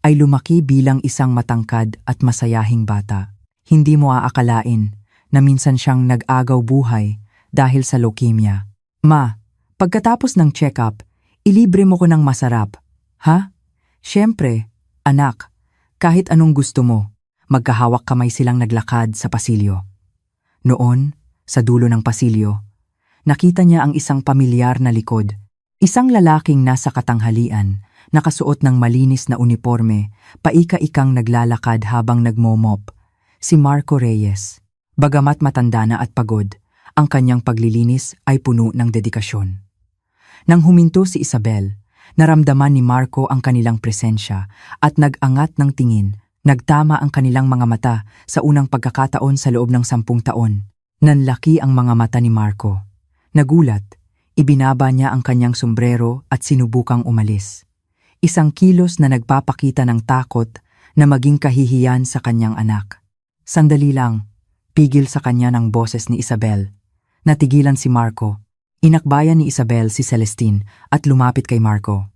ay lumaki bilang isang matangkad at masayahing bata. Hindi mo aakalain na minsan siyang nag-agaw buhay dahil sa leukemia. Ma, pagkatapos ng check-up, ilibre mo ko ng masarap. Ha? Siyempre, anak, kahit anong gusto mo. Magkahawak kamay silang naglakad sa pasilyo. Noon, sa dulo ng pasilyo, nakita niya ang isang pamilyar na likod. Isang lalaking nasa katanghalian, nakasuot ng malinis na uniforme, paika-ikang naglalakad habang nagmomop. Si Marco Reyes. Bagamat matanda na at pagod, ang kanyang paglilinis ay puno ng dedikasyon. Nang huminto si Isabel, naramdaman ni Marco ang kanilang presensya at nag-angat ng tingin. Nagtama ang kanilang mga mata sa unang pagkakataon sa loob ng 10 taon. Nanlaki ang mga mata ni Marco. Nagulat, ibinaba niya ang kanyang sombrero at sinubukang umalis. Isang kilos na nagpapakita ng takot na maging kahihiyan sa kanyang anak. Sandali lang, pigil sa kanya ng boses ni Isabel. Natigilan si Marco. Inakbayan ni Isabel si Celestine at lumapit kay Marco.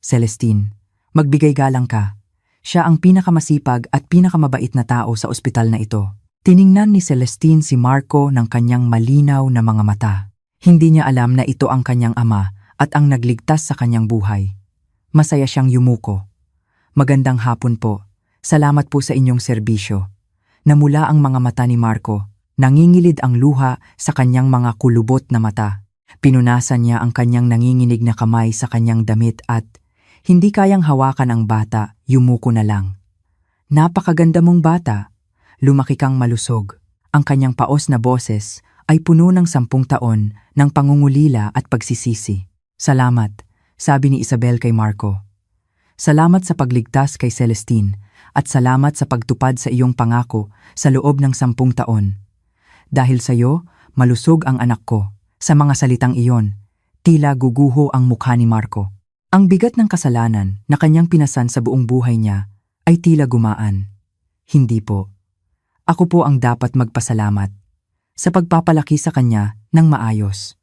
Celestine, magbigay galang ka. Siya ang pinakamasipag at pinakamabait na tao sa ospital na ito. Tiningnan ni Celestine si Marco ng kanyang malinaw na mga mata. Hindi niya alam na ito ang kanyang ama at ang nagligtas sa kanyang buhay. Masaya siyang yumuko. Magandang hapon po. Salamat po sa inyong serbisyo. Namula ang mga mata ni Marco. Nangingilid ang luha sa kanyang mga kulubot na mata. Pinunasan niya ang kanyang nanginginig na kamay sa kanyang damit at hindi kayang hawakan ang bata, yumuko na lang. Napakaganda mong bata. Lumaki kang malusog. Ang kanyang paos na boses ay puno ng 10 taon ng pangungulila at pagsisisi. Salamat, sabi ni Isabel kay Marco. Salamat sa pagligtas kay Celestine at salamat sa pagtupad sa iyong pangako sa loob ng 10 taon. Dahil sa iyo, malusog ang anak ko. Sa mga salitang iyon, tila guguho ang mukha ni Marco. Ang bigat ng kasalanan na kanyang pinasan sa buong buhay niya ay tila gumaan. Hindi po. Ako po ang dapat magpasalamat sa pagpapalaki sa kanya ng maayos.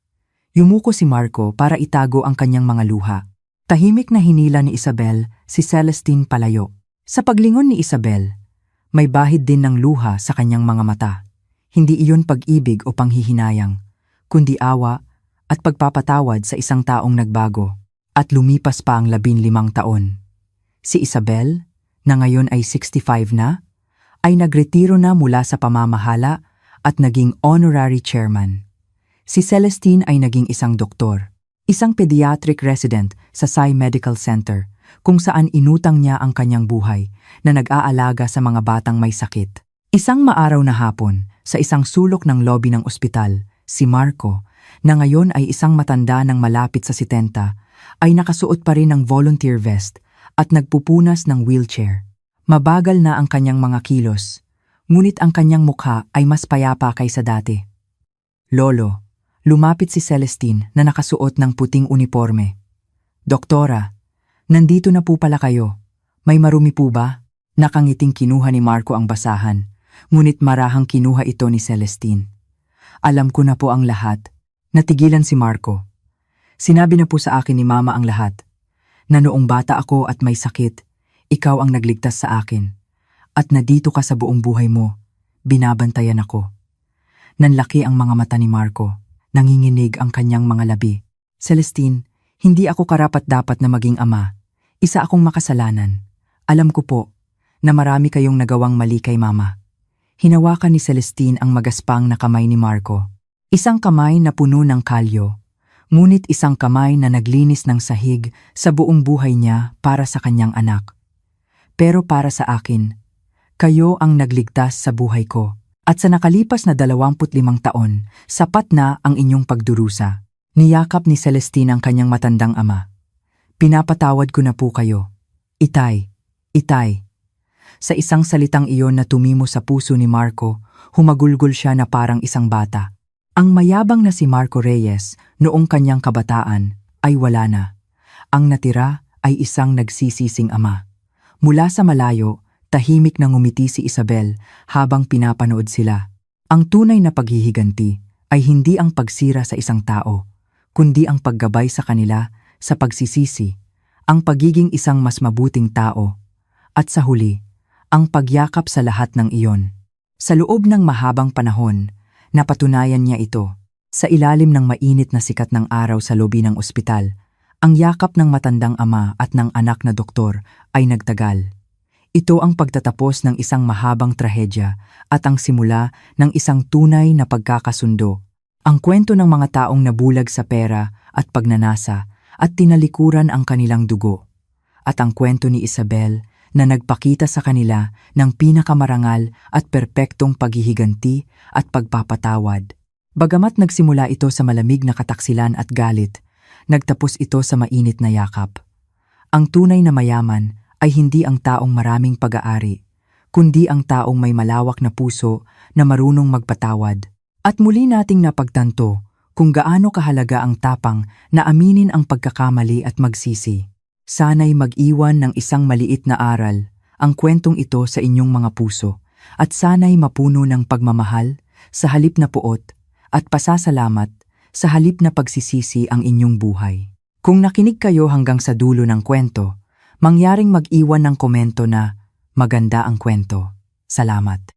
Yumuko si Marco para itago ang kanyang mga luha. Tahimik na hinila ni Isabel si Celestine palayo. Sa paglingon ni Isabel, may bahid din ng luha sa kanyang mga mata. Hindi iyon pag-ibig o panghihinayang, kundi awa at pagpapatawad sa isang taong nagbago. At lumipas pa ang 15 taon. Si Isabel, na ngayon ay 65 na, ay nagretiro na mula sa pamamahala at naging honorary chairman. Si Celestine ay naging isang doktor, isang pediatric resident sa Sai Medical Center, kung saan inutang niya ang kanyang buhay na nag-aalaga sa mga batang may sakit. Isang maaraw na hapon, sa isang sulok ng lobby ng ospital, si Marco, na ngayon ay isang matanda ng malapit sa 70, ay nakasuot pa rin ng volunteer vest at nagpupunas ng wheelchair. Mabagal na ang kanyang mga kilos, ngunit ang kanyang mukha ay mas payapa kaysa dati. Lolo, lumapit si Celestine na nakasuot ng puting uniforme. Doktora, nandito na po pala kayo. May marumi po ba? Nakangiting kinuha ni Marco ang basahan, ngunit marahang kinuha ito ni Celestine. Alam ko na po ang lahat. Natigilan si Marco. Sinabi na po sa akin ni Mama ang lahat, na noong bata ako at may sakit, ikaw ang nagligtas sa akin. At na dito ka sa buong buhay mo, binabantayan ako. Nanlaki ang mga mata ni Marco, nanginginig ang kanyang mga labi. Celestine, hindi ako karapat-dapat na maging ama. Isa akong makasalanan. Alam ko po, na marami kayong nagawang mali kay Mama. Hinawakan ni Celestine ang magaspang na kamay ni Marco. Isang kamay na puno ng kalyo, ngunit isang kamay na naglinis ng sahig sa buong buhay niya para sa kanyang anak. Pero para sa akin, kayo ang nagligtas sa buhay ko. At sa nakalipas na 25 taon, sapat na ang inyong pagdurusa. Niyakap ni Celestine ang kanyang matandang ama. Pinapatawad ko na po kayo. Itay, itay. Sa isang salitang iyon na tumimo sa puso ni Marco, humagulgol siya na parang isang bata. Ang mayabang na si Marco Reyes noong kanyang kabataan ay wala na. Ang natira ay isang nagsisising ama. Mula sa malayo, tahimik na ngumiti si Isabel habang pinapanood sila. Ang tunay na paghihiganti ay hindi ang pagsira sa isang tao, kundi ang paggabay sa kanila sa pagsisisi, ang pagiging isang mas mabuting tao, at sa huli, ang pagyakap sa lahat ng iyon. Sa loob ng mahabang panahon, napatunayan niya ito. Sa ilalim ng mainit na sikat ng araw sa lobi ng ospital, ang yakap ng matandang ama at ng anak na doktor ay nagtagal. Ito ang pagtatapos ng isang mahabang trahedya at ang simula ng isang tunay na pagkakasundo. Ang kwento ng mga taong nabulag sa pera at pagnanasa at tinalikuran ang kanilang dugo. At ang kwento ni Isabel na nagpakita sa kanila ng pinakamarangal at perpektong paghihiganti at pagpapatawad. Bagamat nagsimula ito sa malamig na kataksilan at galit, nagtapos ito sa mainit na yakap. Ang tunay na mayaman ay hindi ang taong maraming pag-aari, kundi ang taong may malawak na puso na marunong magpatawad. At muli nating napagtanto kung gaano kahalaga ang tapang na aminin ang pagkakamali at magsisi. Sana'y mag-iwan ng isang maliit na aral ang kwentong ito sa inyong mga puso at sana'y mapuno ng pagmamahal sa halip na puot at pasasalamat sa halip na pagsisisi ang inyong buhay. Kung nakinig kayo hanggang sa dulo ng kwento, mangyaring mag-iwan ng komento na maganda ang kwento. Salamat.